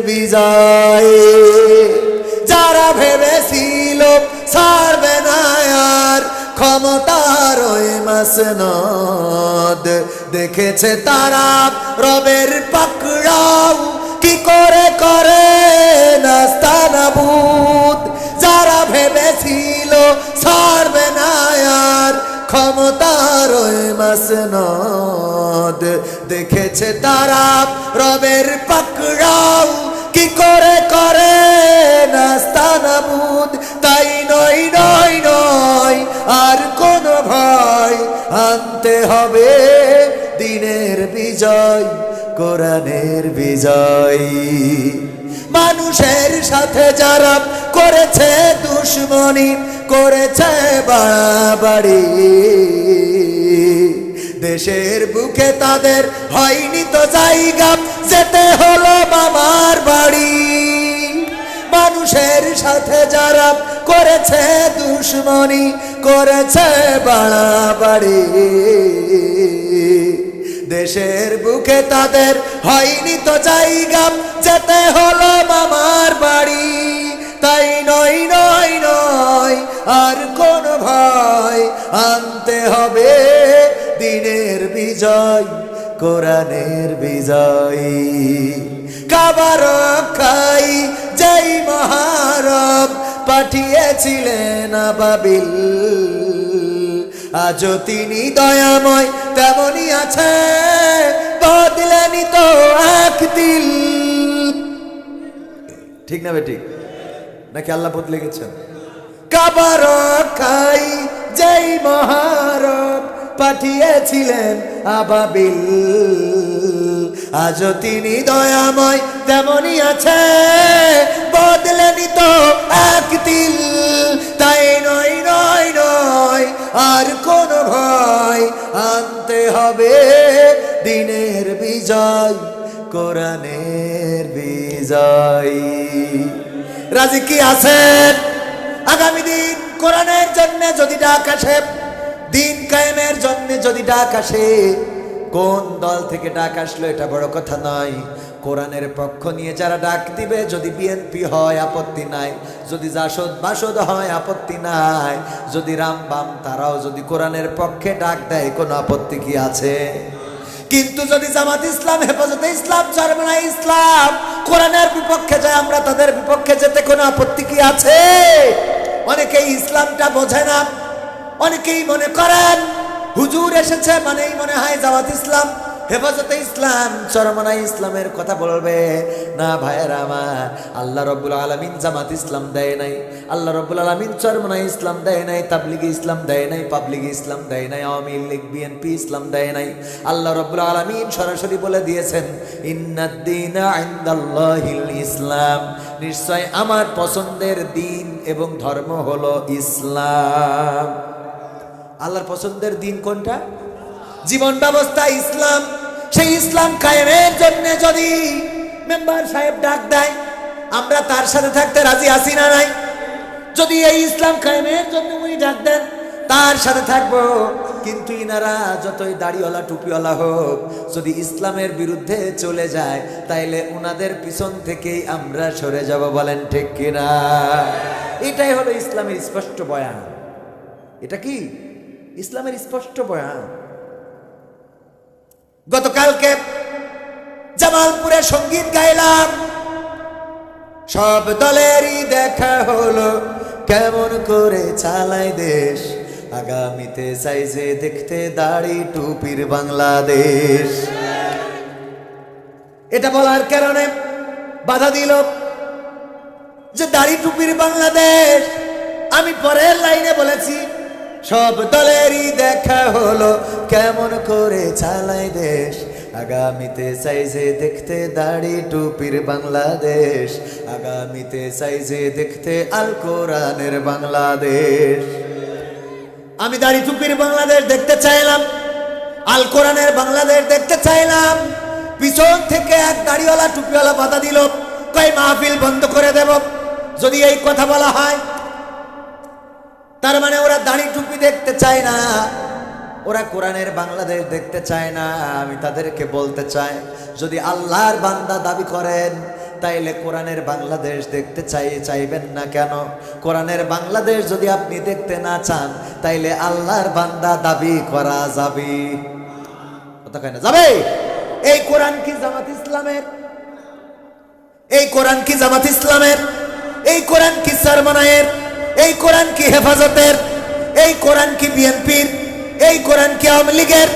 বিজয় যারা ভেবেছিল ছাড়বে না আর ক্ষমতার ওই মাসনদ, দেখেছে তারা রবের পাকড়াও কি করে করে নাস্তানাবুদ। যারা ভেবেছিল ছাড়বে না আর ক্ষমতার ওই মাসনদ, দেখেছে তারা রবের পাকড়াও কি করে করে নাস্তানাবুদ। তাই নয় নয় নয় আর কোন ভয়, আনতে হবে দিনের বিজয়, কোরআনের বিজয়। মানুষের সাথে যারা করেছে দুশ্মনী, করেছে বাড়াবাড়ি, দেশের বুকে তাদের হয়নি তো জায়গা, যেতে হলো মামার বাড়ি। মানুষের সাথে যারা করেছে দুশ্মনী, করেছে বাড়াবাড়ি, দেশের বুকে তাদের হয়নি তো জায়গা, যেতে হলো মামার বাড়ি। তাই নয় নয় নয় আর কোন ভয়, আনতে হবে দিনের বিজয়, কোরআনের বিজয়। কাবা রক্ষাই যেই মহারব পাঠিয়েছিলেন আবাবিল, আজও তিনি দয়াময় তেমনই আছে, বদলেনি তো এক দিল। ঠিক না বেঠিক নাকি আল্লাহ বদলে গেছেন? কাবা রক্ষাই যেই মহারব পাঠিয়েছিলেন আবাবিল, আজও তিনি দয়াময় তেমনই আছে, বদলেনি তো এক দিল। তাই নয় নয় নয় আর কোন ভয়, আনতে হবে দিনের বিজয়, কোরআনের বিজয়। রাজি কি আছেন? আগামী দিন কোরআনের জন্য যদি ডাক আসে, দিন কায়েমের জন্য যদি ডাক আসে, কোন দল থেকে ডাক আসলো এটা বড় কথা নয়, কোরআনের পক্ষ নিয়ে যারা ডাক দিবে, যদি বিএনপি হয় আপত্তি নাই, যদি জাসদ বাসদ হয় আপত্তি নাই, যদি রাম বাম তারাও যদি কোরআনের পক্ষে ডাক দেয়, কোনো আপত্তি কি আছে? কিন্তু যদি জামাত ইসলাম, হেফাজতে ইসলাম, চরমনাই ইসলাম কোরআনের বিপক্ষে যায়, আমরা তাদের বিপক্ষে যেতে কোনো আপত্তি কি আছে? অনেকেই ইসলামটা বোঝে না, অনেকেই মনে করেন হুজুর এসেছে মানেই মনে হয় জামাত ইসলাম, হেফাজতে ইসলাম, চরমনাই ইসলামের কথা বলবে না। ভাইয়েরা আমার, আল্লাহ রব্বুল আলামিন জামাত ইসলাম দেয় নাই, আল্লাহ রব্বুল আলামিন চরমনাই ইসলাম দেয় নাই, তাবলিগি ইসলাম দেয় নাই, পাবলিগি ইসলাম দেয় নাই, আওয়ামী লীগ বিএনপি ইসলাম দেয় নাই। আল্লাহ রব্বুল আলামিন সরাসরি বলে দিয়েছেন, ইন্নাদ-দীনা ইনদাল্লাহিল ইসলাম, নিশ্চয় আমার পছন্দের দিন এবং ধর্ম হলো ইসলাম। আল্লাহর পছন্দের দিন কোনটা? জীবন ব্যবস্থা ইসলাম। সেই ইসলাম কায়েমের জন্য যদি মেম্বার সাহেব ডাক দেয়, আমরা তার সাথে থাকতে রাজি আছি না নাই? যদি এই ইসলাম কায়েমের জন্য উনি ডাক দেন, তার সাথে থাকবো। কিন্তু ইনারা যতই দাড়িওয়ালা টুপিওয়ালা হোক, যদি ইসলামের বিরুদ্ধে চলে যায়, তাইলে উনাদের পিছন থেকেই আমরা সরে যাব। বলেন ঠিক কিনা? এটাই হলো ইসলামের স্পষ্ট বয়ান। এটা কি ইসলামের স্পষ্ট বয়ান? গতকালকে জামালপুরে সঙ্গীত গাইলাম, সব দলেরই দেখা হলো কেমন করে চালায় দেশ, আগামীতে চাইছে দেখতে দাড়ি টুপির বাংলাদেশ। এটা বলার কারণে বাধা দিল যে দাড়ি টুপির বাংলাদেশ। আমি পরের লাইনে বলেছি, সব দলেরই দেখা হলো কেমন করে চালায় দেশ, আগামীতে চাইছে দেখতে দাড়ি টুপির বাংলাদেশ, আগামীতে চাইছে দেখতে আল কোরআনের বাংলাদেশ। আমি দাড়ি টুপির বাংলাদেশ দেখতে চাইলাম, আল কোরআনের বাংলাদেশ দেখতে চাইলাম। পিছন থেকে এক দাড়িওয়ালা টুপিওয়ালা বাধা দিল, কয় মাহফিল বন্ধ করে দেব যদি এই কথা বলা হয়। তার মানে ওরা দাড়ি টুপি দেখতে চায় না, ওরা কোরআনের বাংলাদেশ দেখতে চায় না। আমি তাদেরকে বলতে চাই, যদি আল্লাহর বান্দা দাবি করেন তাইলে কোরআনের বাংলাদেশ দেখতে চাইবেন না কেন? কোরআনের বাংলাদেশ যদি আপনি দেখতে না চান, তাইলে আল্লাহর বান্দা দাবি করা যাবে? কথা কয় না যাবে? এই কোরআন কি জামাত ইসলামের? এই কোরআন কি জামাত ইসলামের? এই কোরআন কি চরমনায়ের? এই কোরআন কি হেফাজতের? এই কোরআন কি বিএনপির? এই কোরআন কি আওয়ামী লীগের?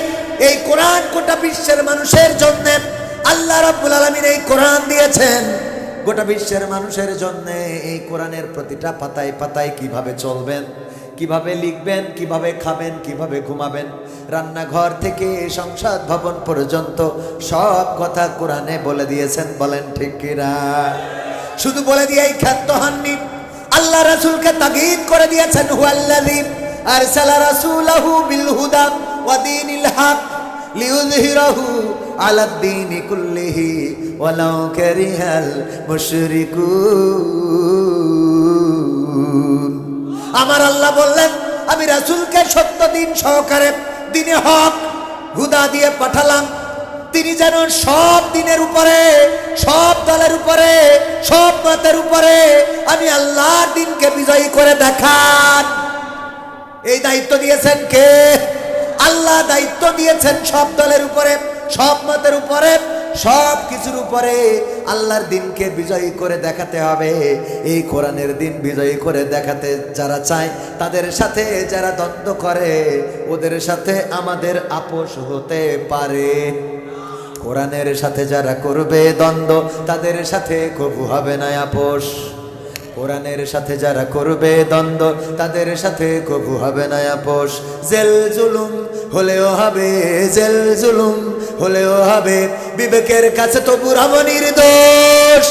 এই কোরআন গোটা বিশ্বের মানুষের জন্য আল্লাহ রাব্বুল আলামিন এই কোরআন দিয়েছেন গোটা বিশ্বের মানুষের জন্য। এই কোরআনের প্রতিটা পাতায় পাতায় কিভাবে চলবেন, কিভাবে লিখবেন, কিভাবে খাবেন, কিভাবে ঘুমাবেন, রান্নাঘর থেকে সংসদ ভবন পর্যন্ত সব কথা কোরআনে বলে দিয়েছেন। বলেন ঠিক কিনা? শুধু বলে দিয়েই খ্যাত হননি, আল্লাহ রাসূলকে তাগীদ করে দিয়েছেন, হুয়াল্লাযী আরসালা রাসূলাহু বিল হুদা ওয়া দীনিল হক লিইয়ুযহিরাহু আলাদ দীনি কুল্লিহি ওয়ালাউ কারিহাল মুশরিকুন। আমার আল্লাহ বললেন, আমি রাসূলকে সত্য দিন সহকারে দিনে হক হুদা দিয়ে পাঠালাম। তিনি যেন সব দিনের উপরে, সব দলের উপরে, সব মতের উপরে আমি আল্লাহর দিনকে বিজয়ী করে দেখান। এই দায়িত্ব দিয়েছেন কে? আল্লাহ দায়িত্ব দিয়েছেন সব দলের উপরে, সব মতের উপরে, সব কিছুর উপরে আল্লাহর দিনকে বিজয়ী করে দেখাতে হবে। এই কোরআনের দিন বিজয়ী করে দেখাতে যারা চায়, তাদের সাথে যারা দ্বন্দ্ব করে, ওদের সাথে আমাদের আপোষ হতে পারে। কোরআনের সাথে যারা করবে দ্বন্দ্ব, তাদের সাথে কবু হবে না আপোষ। কোরআনের সাথে যারা করবে দ্বন্দ্ব, তাদের সাথে কবু হবে না আপোষ। জেল জুলুম হলেও হবে, জেল জুলুম হলেও হবে, বিবেকের কাছে তবু রব নির্দোষ।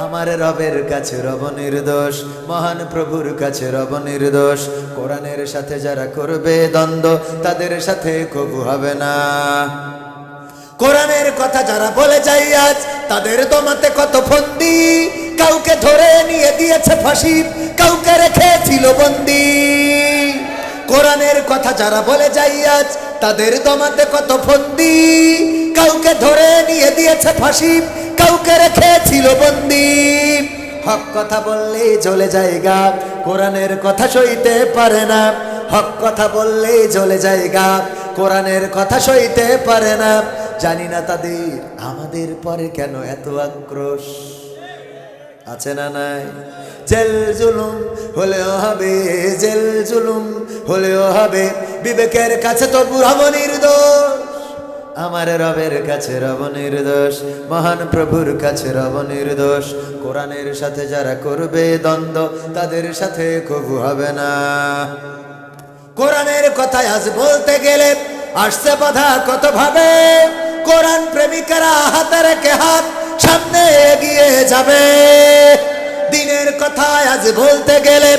আমার রবের কাছে রব নির্দোষ, মহান প্রভুর কাছে রব নির্দোষ। কোরআনের সাথে যারা করবে দ্বন্দ্ব, তাদের সাথে কবু হবে না। কোরআনের কথা যারা বলে যায় আজ, তাদের দমাতে কত ফন্দি। কাউকে ধরে নিয়ে দিয়েছে ফাঁসি, কাউকে রেখেছিল বন্দি। কোরআনের কথা যারা বলে যায় আজ, তাদের দমাতে কত ফন্দি। কাউকে ধরে নিয়ে দিয়েছে ফাঁসি, কাউকে রেখেছিল বন্দি। হক কথা বললেই জ্বলে জায়গা, কোরআনের কথা সইতে পারে না। হক কথা বললেই জ্বলে জায়গা, কোরআনের কথা সইতে পারে না। জানি না তাদের আমাদের পরে কেন এত আক্রোশ, আছে না নাই? জেল জুলুম হলেও হবে, জেল জুলুম হলেও হবে, বিবেকের কাছে তবু রব নির্দোষ। আমার রবের কাছে রব নির্দোষ, মহান প্রভুর কাছে রব নির্দোষ। কোরআনের সাথে যারা করবে দ্বন্দ্ব, তাদের সাথে কবু হবে না। কোরআনের কথা আজ বলতে গেলে আসছে বাধা কত ভাবে। কোরআন প্রেমিকারা হাতে রেখে হাত সামনে এগিয়ে যাবে। দিনের কথা আজ বলতে গেলে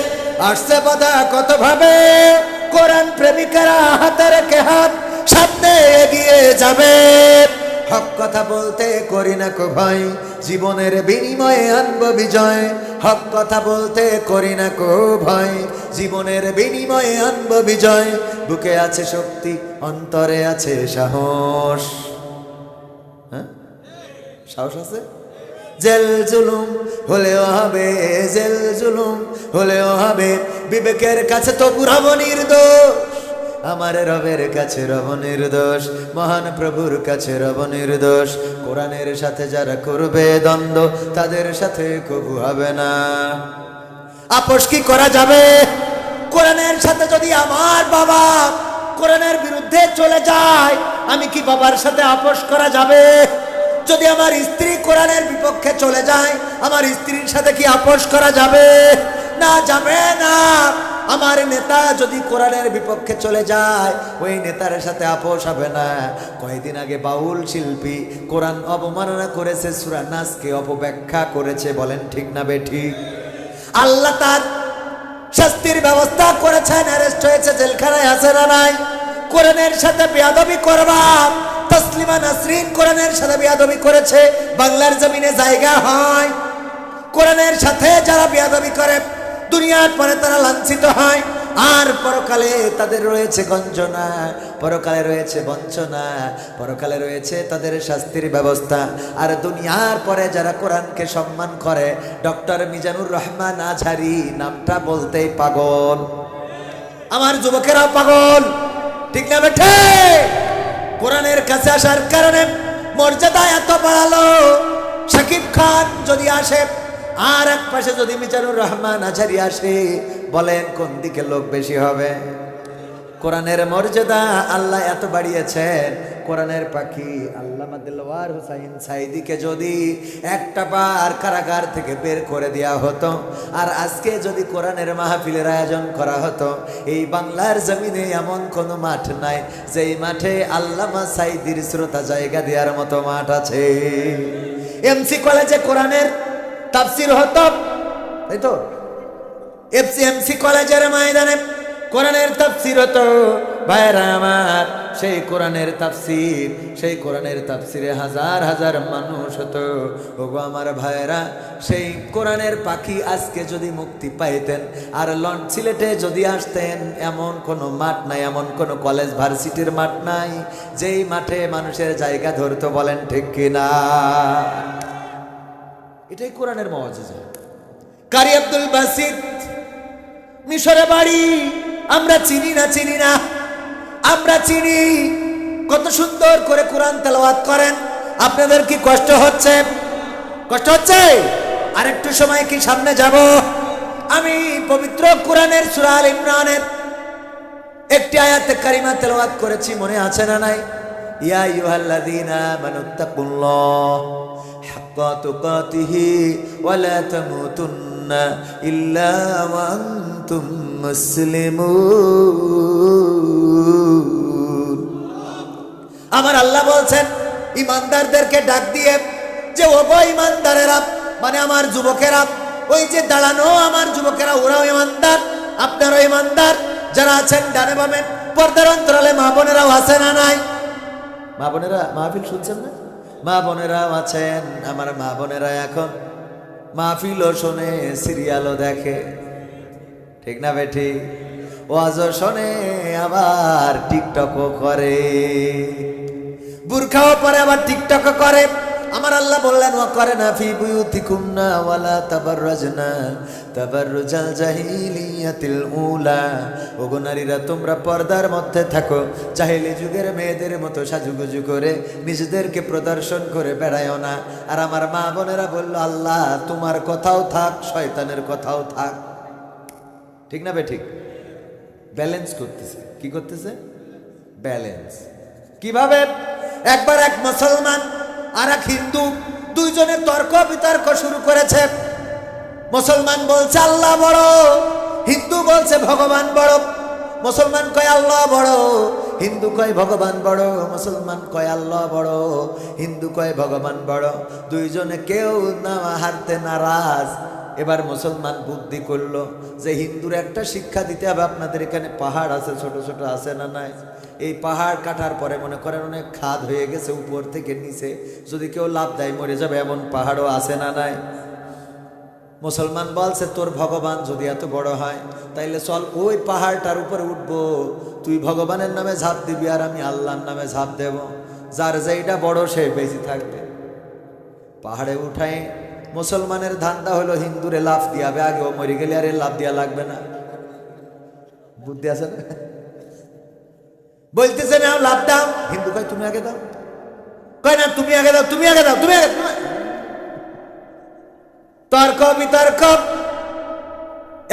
আসছে বাধা কত ভাবে। কোরআন প্রেমিকারা হাতে রেখে হাত সামনে এগিয়ে যাবে। হক কথা বলতে করি না কো ভয়, জীবনের বিনিময়ে আনব বিজয়। হক কথা বলতে করি না কো ভয়, জীবনের বিনিময়ে আনব বিজয়। বুকে আছে শক্তি, অন্তরে আছে সাহস। হ্যাঁ, সাহস আছে। জেল জুলুম হলেও হবে, জেল জুলুম হলেও হবে, বিবেকের কাছে তবু রব নির্দোষ। আমার রবের কাছে রব নির্দোষ, মহান প্রভুর কাছে রব নির্দোষ। কোরআনের সাথে যারা করবে দ্বন্দ্ব, তাদের সাথে কবু হবে না। আপোষ কি করা যাবে? কোরআনের সাথে যদি আমার বাবা কোরআনের বিরুদ্ধে চলে যায়, আমি কি বাবার সাথে আপোষ করা যাবে? যদি আমার স্ত্রী কোরআনের বিপক্ষে চলে যায়, আমার স্ত্রীর সাথে কি আপোষ করা যাবে? না, যাবে না। আমার নেতা যদি কোরআনের বিপক্ষে চলে যায়, ওই নেতার সাথে আপোষ হবে না। কয়েকদিন আগে বাউল শিল্পী কোরআন অবমাননা করেছে, সূরা নাসকে অপব্যাখ্যা করেছে। বলেন ঠিক না বেঠিক? আল্লাহ তার শাস্তির ব্যবস্থা করেছেন, অ্যারেস্ট হয়েছে, জেলখানায় আছে না নাই? কোরআনের সাথে বেয়াদবি করবা। তসলিমা নাসরিন কোরআনের সাথে বেয়াদবি করেছে, বাংলার জমিনে জায়গা হয়। কোরআনের সাথে যারা বেয়াদবি করে, দুনিয়ার পরে তারা লাঞ্ছিত হয়। আর পরকালে তাদের রয়েছে গঞ্জনা, পরকালে রয়েছে বঞ্চনা, পরকালে রয়েছে তাদের শাস্তির ব্যবস্থা। আর দুনিয়ার পরে যারা কোরআনকে সম্মান করে, ডক্টর মিজানুর রহমান আজহারি নামটা বলতেই পাগল। আমার যুবকেরাও পাগল, ঠিক না বেঠে? কোরআনের কাছে আসার কারণে মর্যাদা এত বাড়ালো। শাকিব খান যদি আসে, আর এক পাশে যদি মিজানুর রহমান আজহারি আসে, বলেন কোন দিকে লোক বেশি হবে? কোরআনের মর্যাদা আল্লাহ এত বাড়িয়েছেন, কোরআনের পাখি আল্লামা দিলওয়ার হোসাইন সাইদিকে যদি একটা বার কারাগার থেকে বের করে দেওয়া হতো, আর আজকে যদি কোরআনের মাহফিলের আয়োজন করা হতো, এই বাংলার জমিনে এমন কোনো মাঠ নাই যেই মাঠে আল্লামা সাইদির শ্রোতা জায়গা দেওয়ার মতো মাঠ আছে। এমসি কলেজে কোরআনের তাফসির হতো, তাই তো? এমসি কলেজের ময়দানে কোরআনের তাফসির হতো। ভাইরা আমার, সেই কোরআনের তাফসির, সেই কোরআনের তাফসিরে হাজার হাজার মানুষ হতো। ওগো আমার ভাইরা, সেই কোরআনের পাখি আজকে যদি মুক্তি পাইতেন, আর সিলেটে যদি আসতেন, এমন কোনো মাঠ নাই, এমন কোনো কলেজ ভার্সিটির মাঠ নাই যেই মাঠে মানুষের জায়গা ধরতো। বলেন ঠিক কিনা? এটাই কোরআনের মুআজিজা। কারি আব্দুল বাসিত, মিশরে বাড়ি। আমরা চিনি না, চিনি না, আমরা চিনি। কত সুন্দর করে কোরআন তেলাওয়াত করেন। আপনাদের কি কষ্ট হচ্ছে? কষ্ট হচ্ছে? আরেকটু সময় কি সামনে যাব? আমি পবিত্র কোরআনের সূরা আল ইমরানের একটি আয়াতে কারিমা তেলাওয়াত করেছি, মনে আছে না নাই? ইয়া আইয়ুহাল্লাযীনা আমানুত্তাকুল্লাহ হাক্কা তুকাতিহি ওয়া লা তামুতুন্না ইল্লা ওয়া আনতুম মুসলিমুন। আমার আল্লাহ বলছেন ইমানদারদেরকে ডাক দিয়ে যে ওগো ইমানদারেরা, মানে আমার যুবকেরা, ওই যে দাঁড়ানো আমার যুবকেরা, ওরাও ইমানদার, আপনারাও ইমানদার। যারা আছেন ডানে বামে পর্দার অন্তরালে মা বোনেরাও আছে না নাই? মা বোনেরা মাহফিল শুনছেন না? মা বোনেরাও আছেন। আমার মা বোনেরা এখন মাহফিলও শোনে, সিরিয়ালও দেখে, ঠিক না বেঠি? ওয়াজও শোনে, আবার টিকটকও করে, বুরখাও পরে, আবার টিকটকও করে। আমার আল্লাহ বললেন ওয়াকরনা ফি বুয়ুতিকুন্না ওয়ালা তাবাররাজনা তাবাররুজাল জাহিলিয়াতিল উলা। ওগো নারীরা, তোমরা পর্দার মধ্যে থাকো, জাহিলি যুগের মেয়েদের মতো সাজুগুজু করে নিজেদেরকে প্রদর্শন করে বেড়ায়ও না। আর আমার মা বোনেরা বলল আল্লাহ তোমার কথাও থাক, শয়তানের কথাও থাক, ঠিক না বেঠিক? ব্যালেন্স করতেছে। কি করতেছে? ব্যালেন্স। কিভাবে? একবার এক মুসলমান আর এক হিন্দু, দুইজনে তর্ক বিতর্ক শুরু করেছে। মুসলমান বলছে আল্লাহ বড়, হিন্দু বলছে ভগবান বড়। মুসলমান কয় আল্লাহ বড়, হিন্দু কয় ভগবান বড়। মুসলমান কয় আল্লাহ বড়, হিন্দু কয় ভগবান বড়। দুইজনে কেউ না হারতে নারাজ। এবার মুসলমান বুদ্ধি করলো যে হিন্দুর একটা শিক্ষা দিতে হবে। আপনাদের এখানে পাহাড় আছে, ছোট ছোট আছে না নাই? এই পাহাড় কাটার পরে মনে করেন অনেক খাদ হয়ে গেছে, উপর থেকে নিচে যদি কেউ লাভ দেয় মরে যাবে, এমন পাহাড়ও আছে না নাই? মুসলমান বলছে তোর ভগবান যদি এত বড় হয় তাইলে চল ওই পাহাড়টার উপরে উঠবো, তুই ভগবানের নামে ঝাঁপ দিবি আর আমি আল্লাহর নামে ঝাঁপ দেব, যার যেইটা বড় সে বেশি থাকবে। পাহাড়ে উঠাই মুসলমানের ধান্দা হলো হিন্দুরে লাফ দিয়াবে, আগে ও মরে গেলে আর লাভ দিয়া লাগবে না। বুদ্ধি আছে না? বলতেছে না লাভ দাও, হিন্দু কয় তুমি আগে দাও, কয় না তুমি আগে দাও, তুমি আগে দাও, তুমি আগে। তর্ক বিতর্ক।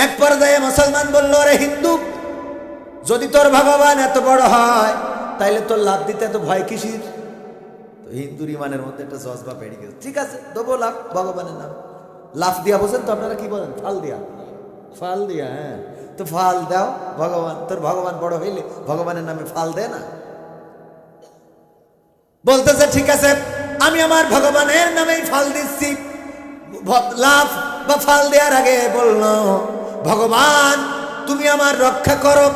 এক পর্যায়ে মুসলমান বলল রে হিন্দু, যদি তোর ভগবান এত বড় হয় তাইলে তোর লাভ দিতে এত ভয় কিসির? তো হিন্দুর ইমানের মধ্যে একটা জজবা বেড়ে গেছে। ঠিক আছে দেবো লাভ, ভগবানের নাম। লাভ দিয়া বোঝেন তো আপনারা? কি বলেন? ফাল দিয়া। ফাল দিয়া, হ্যাঁ তো ফাল দাও। ভগবান, তোর ভগবান বড় হইলে ভগবানের নামে ফাল দেয় না? বলতেছে ঠিক আছে আমি আমার ভগবানের নামেই ফাল দিচ্ছি। লাভ বা ফাল দেওয়ার আগে বলল ভগবান তুমি আমার রক্ষা করো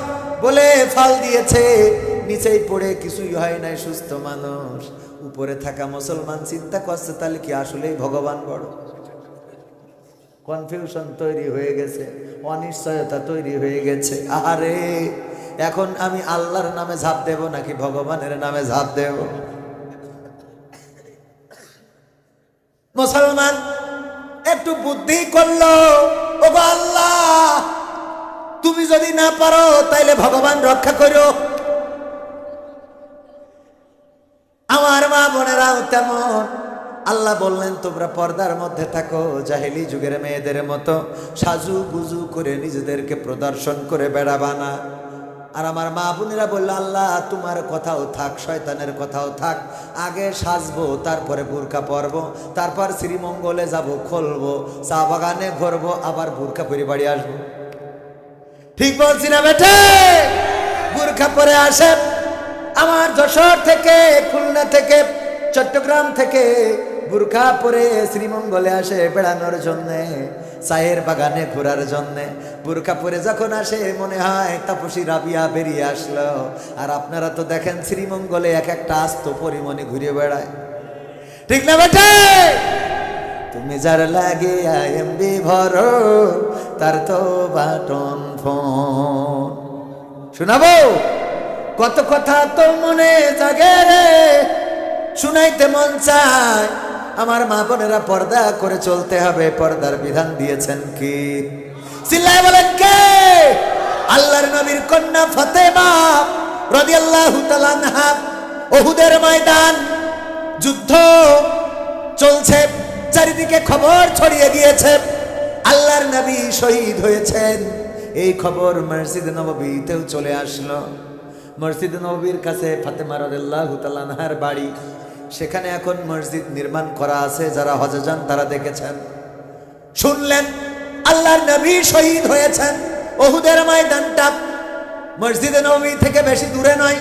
বলে ফাল দিয়েছে। নিচেই পড়ে কিছুই হয় নাই, সুস্থ মানুষ। উপরে থাকা মুসলমান চিন্তা করছে তাহলে কি আসলেই ভগবান বড়? কনফিউশন তৈরি হয়ে গেছে, অনিশ্চয়তা তৈরি হয়ে গেছে। আরে এখন আমি আল্লাহর নামে ঝাঁপ দেব নাকি ভগবানের নামে ঝাঁপ দেব? মুসলমান একটু বুদ্ধি করলো, ও আল্লাহ তুমি যদি না পারো তাইলে ভগবান রক্ষা করো। আমার মা বোনেরাও তেমন। আল্লাহ বললেন তোমরা পর্দার মধ্যে থাকো, জাহেলি যুগের মেয়েদের মতো সাজু গুজু করে নিজেদেরকে প্রদর্শন করে বেড়াবা না। আর আমার মা বোনেরা বললো আল্লাহ তোমার কথাও থাক, শয়তানের কথাও থাক, আগে সাজবো, তারপরে বোরকা পরবো, তারপর শ্রীমঙ্গলে যাব, খুলবো, চা বাগানে ঘুরবো, আবার বোরকা পরে বাড়ি আসবো। ঠিক বলছি না বেটে? বোরকা পরে আসে আমার যশোর থেকে, খুলনা থেকে, চট্টগ্রাম থেকে বোরকা পরে শ্রীমঙ্গলে আসে বেড়ানোর জন্যে, চায়ের বাগানে ঘোরার জন্যে। বোরকা পরে যখন আসে মনে হয় তাপসী রাবিয়া বেরিয়ে আসলো। আর আপনারা তো দেখেন শ্রীমঙ্গলে এক একটা আস্ত পরিমণি ঘুরে বেড়ায়। ঠিক না বেটে? তুমি যার লাগে এমবি ভরো, তার তো বাটন ফোন। শোনাবো কত কথা তো মনে জাগে রে, শুনাইতে মন চায়। আমার মা বোনেরা পর্দা করে চলতে হবে, পর্দার বিধান দিয়েছেন কি? চিল্লায় বলেন কে? আল্লাহর নবীর কন্যা ফাতেমা রাদিয়াল্লাহু তাআলা আনহা। উহুদের ময়দান, যুদ্ধ চলছে, চারিদিকে খবর ছড়িয়ে গিয়েছে আল্লাহর নবী শহীদ হয়েছেন। এই খবর মসজিদে নববীতেও চলে আসলো। মসজিদ নববীর কাছে ফাতেমা রাদিয়াল্লাহু তাআলা আনহার বাড়ি, সেখানে এখন মসজিদ নির্মাণ করা আছে। যারা হজে যান তারা দেখেছেন, শুনলেন আল্লাহর নবী শহীদ হয়েছেন। উহুদের ময়দানটা মসজিদে নববী থেকে বেশি দূরে নয়।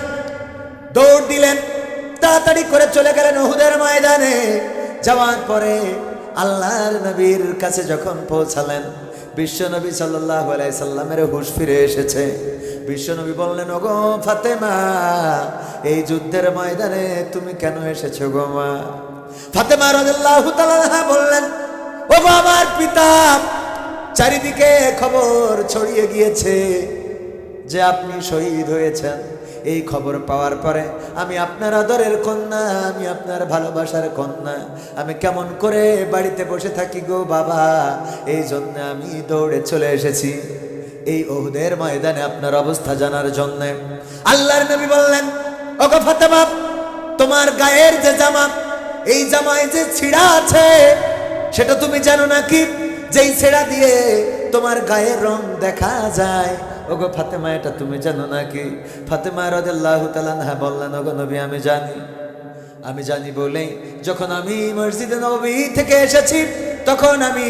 দৌড় দিলেন, তাড়াতাড়ি করে চলে গেলেন উহুদের ময়দানে। যাওয়ার পরে আল্লাহর নবীর কাছে যখন পৌঁছালেন, বিশ্বনবী সাল্লাল্লাহু আলাইহি সাল্লামের হুঁশ ফিরে এসেছে। বিশ্বনবী বললেন ওগো ফাতেমা, এই যুদ্ধের ময়দানে তুমি কেন এসেছো গো মা? ফাতেমা রাদিয়াল্লাহু তাআলা আনহা বললেন ওগো আমার পিতা, চারিদিকে খবর ছড়িয়ে গিয়েছে যে আপনি শহীদ হয়েছেন। এই খবর পাওয়ার পরে আমি আপনার আদরের কন্যা, আমি আপনার ভালোবাসার কন্যা, আমি কেমন করে বাড়িতে বসে থাকি গো বাবা। এই জন্য আমি দৌড়ে চলে এসেছি এই উহুদের ময়দানে আপনার অবস্থা জানার জন্য। আল্লাহর নবী বললেন ওগো ফাতেমা, তোমার গায়ের যে জামা, এই জামায় যে ছিঁড়া আছে সেটা তুমি জানো নাকি? যেই ছেঁড়া দিয়ে তোমার গায়ের রং দেখা যায়, ওগো ফাতেমা এটা তুমি জানো নাকি? ফাতেমা রাদিয়াল্লাহু তাআলা আনহা বললেন ওগো নবী আমি জানি। আমি জানি বলেই যখন আমি মসজিদে নববী থেকে এসেছি, তখন আমি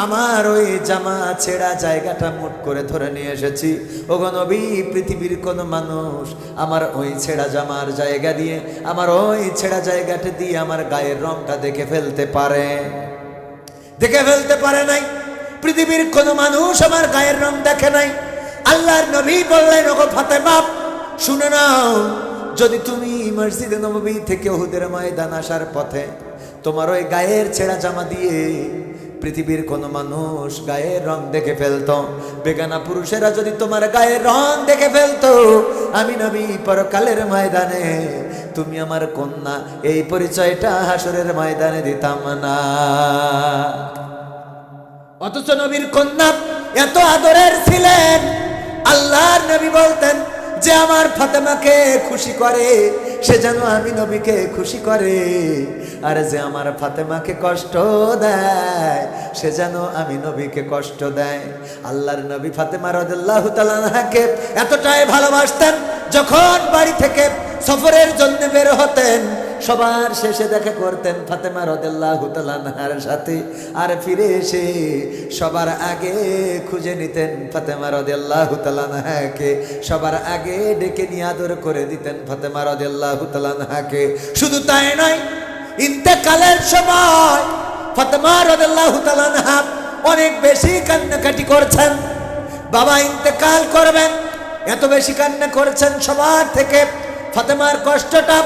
আমার ওই জামা ছেঁড়া জায়গাটা মুট করে ধরে নিয়ে এসেছি। ওগো নবী, পৃথিবীর কোনো মানুষ আমার ওই ছেঁড়া জামার জায়গা দিয়ে, আমার ওই ছেঁড়া জায়গাটা দিয়ে আমার গায়ের রংটা দেখে ফেলতে পারে? দেখে ফেলতে পারে নাই। পৃথিবীর কোনো মানুষ আমার গায়ের রং দেখে নাই। আল্লাহর নবী বললেন ওগো ফাতেমা শুনে নাও, যদি তুমি মসজিদে নববী থেকে উহুদের ময়দান আসার পথে তোমার ওই গায়ের ছেঁড়া জামা দিয়ে পৃথিবীর কোনো মানুষ গায়ের রং দেখে ফেলতো, বেগানা পুরুষেরা যদি তোমার গায়ের রং দেখে ফেলতো, আমি নবী পরকালের ময়দানে তুমি আমার কন্যা, এই পরিচয়টা হাসরের ময়দানে দিতাম না। অথচ নবীর কন্যা এত আদরের ছিলেন। আল্লাহর নবী বলতেন যে আমার ফাতেমাকে খুশি করে সে যেন আমি নবীকে খুশি করে, আর যে আমার ফাতেমাকে কষ্ট দেয় সে যেন আমি নবীকে কষ্ট দেয়। আল্লাহর নবী ফাতেমা রাদিয়াল্লাহু তাআলা আনহাকে এতটাই ভালোবাসতেন, যখন বাড়ি থেকে সফরের জন্য বের হতেন সবার শেষে দেখা করতেন ফাতেমা রাদিয়াল্লাহু তাআলা আনহার সাথে, আর ফিরে এসে সবার আগে খুঁজে নিতেন ফাতেমা রাদিয়াল্লাহু তাআলা আনহাকে, সবার আগে ডেকে নিয়ে আদর করে দিতেন ফাতেমা রাদিয়াল্লাহু তাআলা আনহাকে। শুধু তাই নয়, ইন্তেকালের সময় ফাতেমা রাদিয়াল্লাহু তাআলা আনহা অনেক বেশি কান্নাকাটি করছেন। বাবা ইন্তেকাল করবেন, এত বেশি কান্না করছেন, সবার থেকে ফাতেমার কষ্টটা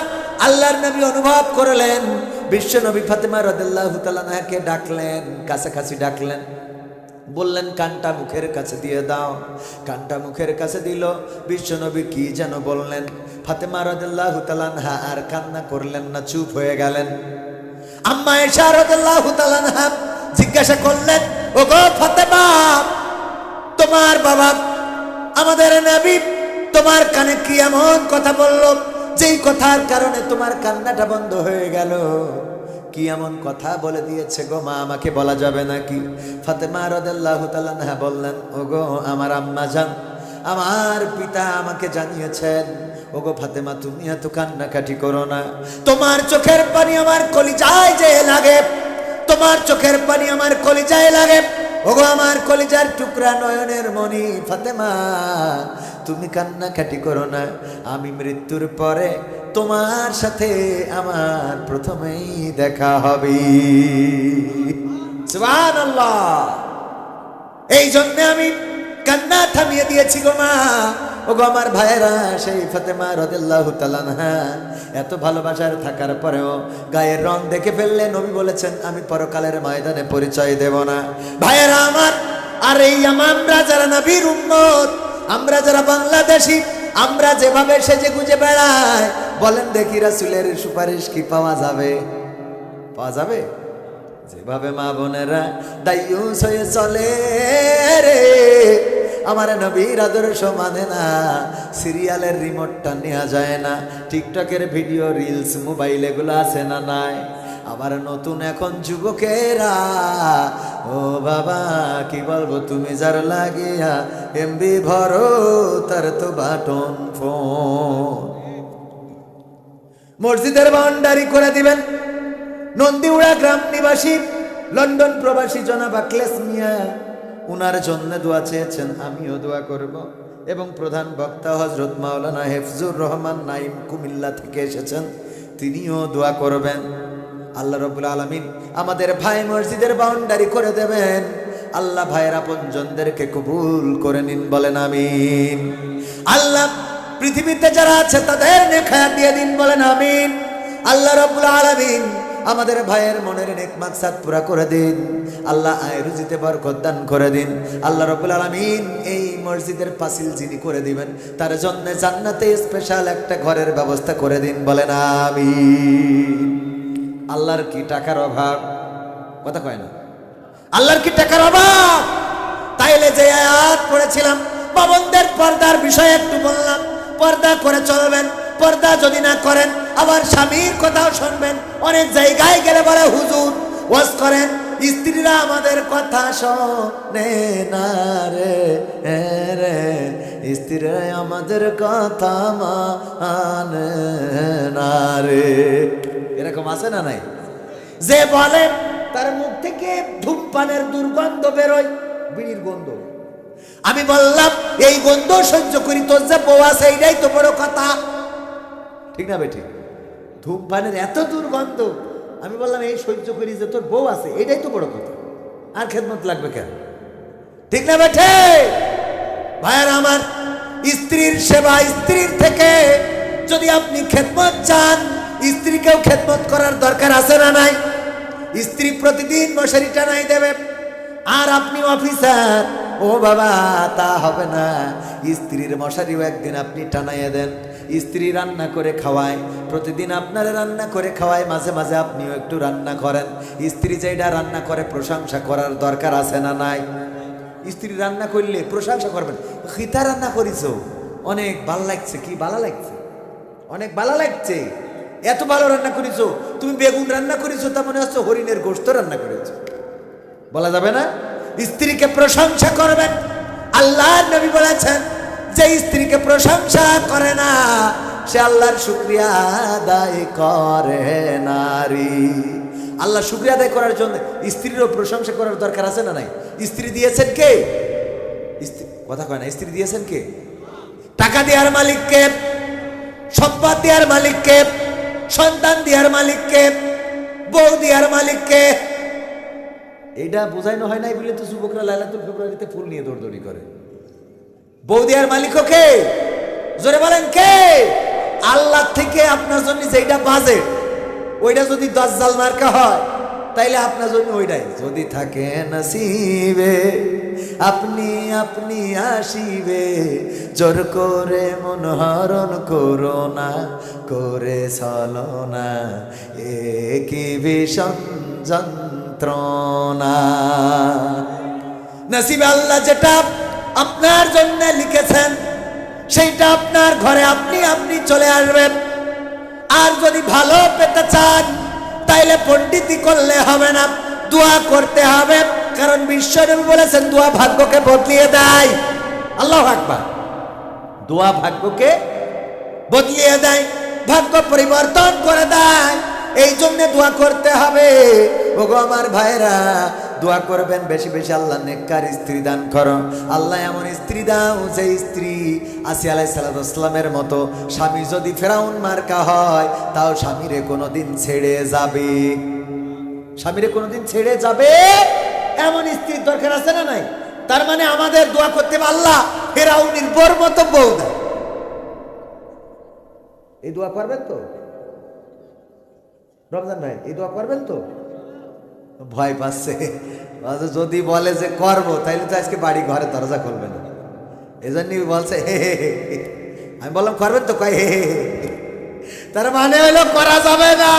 আল্লাহর নবী অনুভব করলেন। বিশ্ব নবী ফাতেমা রাদিয়াল্লাহু তাআলা আনহাকে ডাকলেন, কাছাকাছি ডাকলেন। বললেন কানটা মুখের কাছে দিয়ে দাও। কানটা মুখের কাছে দিল। বিশ্বনবী কি যেন বললেন। ফাতেমা রাদিয়াল্লাহু তাআলা আনহা আর কান্না করলেন না, চুপ হয়ে গেলেন। আম্মা আয়েশা রাদিয়াল্লাহু তাআলা আনহা জিজ্ঞাসা করলেন, ওগো ফাতেমা, তোমার বাবা আমাদের নবী তোমার কানে কি এমন কথা বলল যেই কথার কারণে তোমার কান্নাটা বন্ধ হয়ে গেল? কি এমন কথা বলে দিয়েছে গো মা, আমাকে বলা যাবে নাকি? ফাতেমা রাদিয়াল্লাহু তাআলা আনহা বললেন, ওগো আমার আম্মা জান, আমার পিতা আমাকে জানিয়েছেন। ওগো ফাতেমা, তুমি এত কান্নাকাটি করো না। তোমার চোখের পানি আমার কলিজায় যে লাগে, তোমার চোখের পানি আমার কলিজায় লাগে। ওগো আমার কলিজার টুকরা নয়নের মণি ফাতেমা, তুমি কান্নাকাটি করো না। আমি মৃত্যুর পরে তোমার সাথে আমার প্রথমেই দেখা হবে। সুবহানাল্লাহ। এই জন্য আমি কান্না থামিয়ে দিয়েছি গো মা। ওগো আমার ভাইয়েরা, সেই ফাতেমা রাদিয়াল্লাহু তাআলা আনহা এত ভালোবাসার থাকার পরেও গায়ের রং দেখে ফেললে নবী বলেছেন, আমি পরকালের ময়দানে পরিচয় দেব না। ভাইয়েরা আমার, আর এই আমরা যারা নবীর উম্মত, আমরা যারা বাংলাদেশী, আমরা যেভাবে সেজে গুজে বেড়াই, বলেন দেখি রাসূলের সুপারিশ কি পাওয়া যাবে? পাওয়া যাবে? যেভাবে মা বোনেরা দায়ুস হয়ে চলে রে, আমার নবীর আদর্শ মানে না। সিরিয়ালের রিমোটটা নেওয়া যায় না, টিকটকের ভিডিও রিলস মোবাইল এগুলো আছে না নাই? আবার নতুন এখন যুবকেরা, ও বাবা কি বলবো, তুমি যার লাগিয়া এমবি ভরো তার তো বাটন ফোন। মসজিদের বাউন্ডারি করে দিবেন। নন্দীউড়া গ্রাম নিবাসী লন্ডন প্রবাসী জনাব আখলেস মিয়া, উনার জন্য দোয়া চেয়েছেন, আমিও দোয়া করব। এবং প্রধান বক্তা হযরত মাওলানা হেফজুর রহমান নাইম কুমিল্লা থেকে এসেছেন, তিনিও দোয়া করবেন। আল্লাহ রাব্বুল আলামিন আমাদের ভাই মসজিদের বাউন্ডারি করে দেবেন। আল্লাহ ভাইয়ের আপনজনদেরকে কবুল করে নিন, বলেন আমিন। আল্লাহ পৃথিবীতে যারা আছে তাদের নেক হায়াত দিয়ে দিন, বলেন আমিন। আল্লাহ রাব্বুল আলামিন আমাদের ভাইয়ের মনের নেক মাকসাদ পুরা করে দিন। আল্লাহ আয় রুজিতে বরকত দান করে দিন। আল্লাহ রাব্বুল আলামিন এই মসজিদের পাঁচিল যিনি করে দিবেন, তার জন্য জান্নাতে স্পেশাল একটা ঘরের ব্যবস্থা করে দিন, বলেন আমিন। আল্লাহর কি টাকার অভাব? কথা কয় না। আল্লাহর কি টাকার অভাব? তাইলে যে আয়াত পড়েছিলাম, বাবনদের পর্দার বিষয়ে একটু বললাম, পর্দা করে চলবেন। পর্দা যদি না করেন, আবার স্বামীর কথাও শুনবেন। অনেক জায়গায় গেলে বলে হুজুর ওয়াজ করেন, স্ত্রীরা আমাদের কথা শোনে না রে রে, স্ত্রীরা আমাদের কথা মানে না রে। এরকম আছে না নাই? যে বলে তার মুখ থেকে ধূমপানের দুর্গন্ধ বেরোয়, বিড়ির গন্ধ। আমি বললাম এই গন্ধ সহ্য করি, তোর যে বউ আছে এইটাই তো বড় কথা, ঠিক না বেঠিক? ধূমপানের এত দুর্গন্ধ, আমি বললাম এই সহ্য করি যে তোর বউ আছে, এটাই তো বড় কথা, আর খেদমত লাগবে কেন? ঠিক না বেঠে? ভাইয়ার আমার, স্ত্রীর সেবা, স্ত্রীর থেকে যদি আপনি খেদমত চান, স্ত্রীকেও খেদমত করার দরকার আছে না নাই? স্ত্রী প্রতিদিন মশারি টানাই দেবে, আর আপনি অফিসার, ও বাবা তা হবে না। স্ত্রীর মশারিও একদিন আপনি টানাইয়া দেন। স্ত্রী রান্না করে খাওয়ায়, প্রতিদিন আপনারা রান্না করে খাওয়ায়, মাঝে মাঝে আপনিও একটু রান্না করেন। স্ত্রী যেটা রান্না করে প্রশংসা করার দরকার আছে না নাই? স্ত্রী রান্না করলে প্রশংসা করবেন, খিতা রান্না করিস, অনেক ভালো লাগছে। কি ভালো লাগছে? অনেক ভালো লাগছে, এত ভালো রান্না করিস। তুমি বেগুন রান্না করিস, তা মনে হচ্ছে হরিণের গোশত রান্না করেছ, বলা যাবে না? স্ত্রীকে প্রশংসা করবেন। আল্লাহর নবী বলেছেন, যে স্ত্রীকে প্রশংসা করে না সে আল্লাহর শুকরিয়া আদায় করে নারী। আল্লাহ শুকরিয়া আদায় করার জন্য স্ত্রীরও প্রশংসা করার দরকার আছে না নাই? স্ত্রী দিয়েছেন কে? কথা কয় না। স্ত্রী দিয়েছেন কে? টাকা দেওয়ার মালিক কে? সম্পদ দেওয়ার মালিক কে? সন্তান দেওয়ার মালিক কে? বউ দেওয়ার মালিক কে? এইটা বোঝানো হয় নাই বলে তো যুবকরা লাইলাতুল ফেব্রুয়ারিতে ফুল নিয়ে দৌড়দৌড়ি করে। বউ দেওয়ার মালিক কে? জোরে বলেন কে? আল্লাহ থেকে আপনার জন্য যেটা বাজেট, ওইটা যদি দাজ্জাল মার্কা হয়, তাইলে আপনার জন্য ওইটাই, যদি থাকে নসিবে আপনি আপনি আসিবে, জোর করে মন হরণ করো না, করে ছলনা এ কি ভীষণ যন্ত্রণা। নসিবে আল্লাহ যেটা আপনার জন্য লিখেছেন সেইটা আপনার ঘরে আপনি আপনি চলে আসবেন। আর যদি ভালো পেতে চান তাইলে পণ্ডিতি করলে হবে না, দোয়া করতে হবে। কারণ বিশ্বনবী বলেছেন দোয়া ভাগ্যকে বদলিয়ে দেয়। আল্লাহু আকবার। দোয়া ভাগ্যকে বদলিয়ে দেয়, ভাগ্য পরিবর্তন করে দেয়। এই জন্য দোয়া করতে হবে। ওগো আমার ভাইরা, দোয়া করবেন বেশি বেশি, আল্লাহ নেককার স্ত্রী দান করো। আল্লাহ এমন স্ত্রী দাও যে স্ত্রী আসিয়া আলাইহিস সালামের মতো, স্বামী যদি ফেরাউন মার্কা হয় তাও স্বামীরে কোনোদিন ছেড়ে যাবে, স্বামীরে কোনোদিন ছেড়ে যাবে এমন স্ত্রীর দরকার আছে না নাই? তার মানে আমাদের দোয়া করতে হবে আল্লাহ ফেরাউনের বর মতো বউ দাও। এই দোয়া করবেন তো রমজান ভাই? এই দোয়া করবেন তো? ভয় পাচ্ছে, যদি বলে যে করবো তাইলে তো আজকে বাড়ি ঘরে দরজা খুলবে না। এই জন্যই বলছে হে হে হে। আমি বললাম করবেন তো? কয় হে হে হে। তার মানে হইলো করা যাবে না,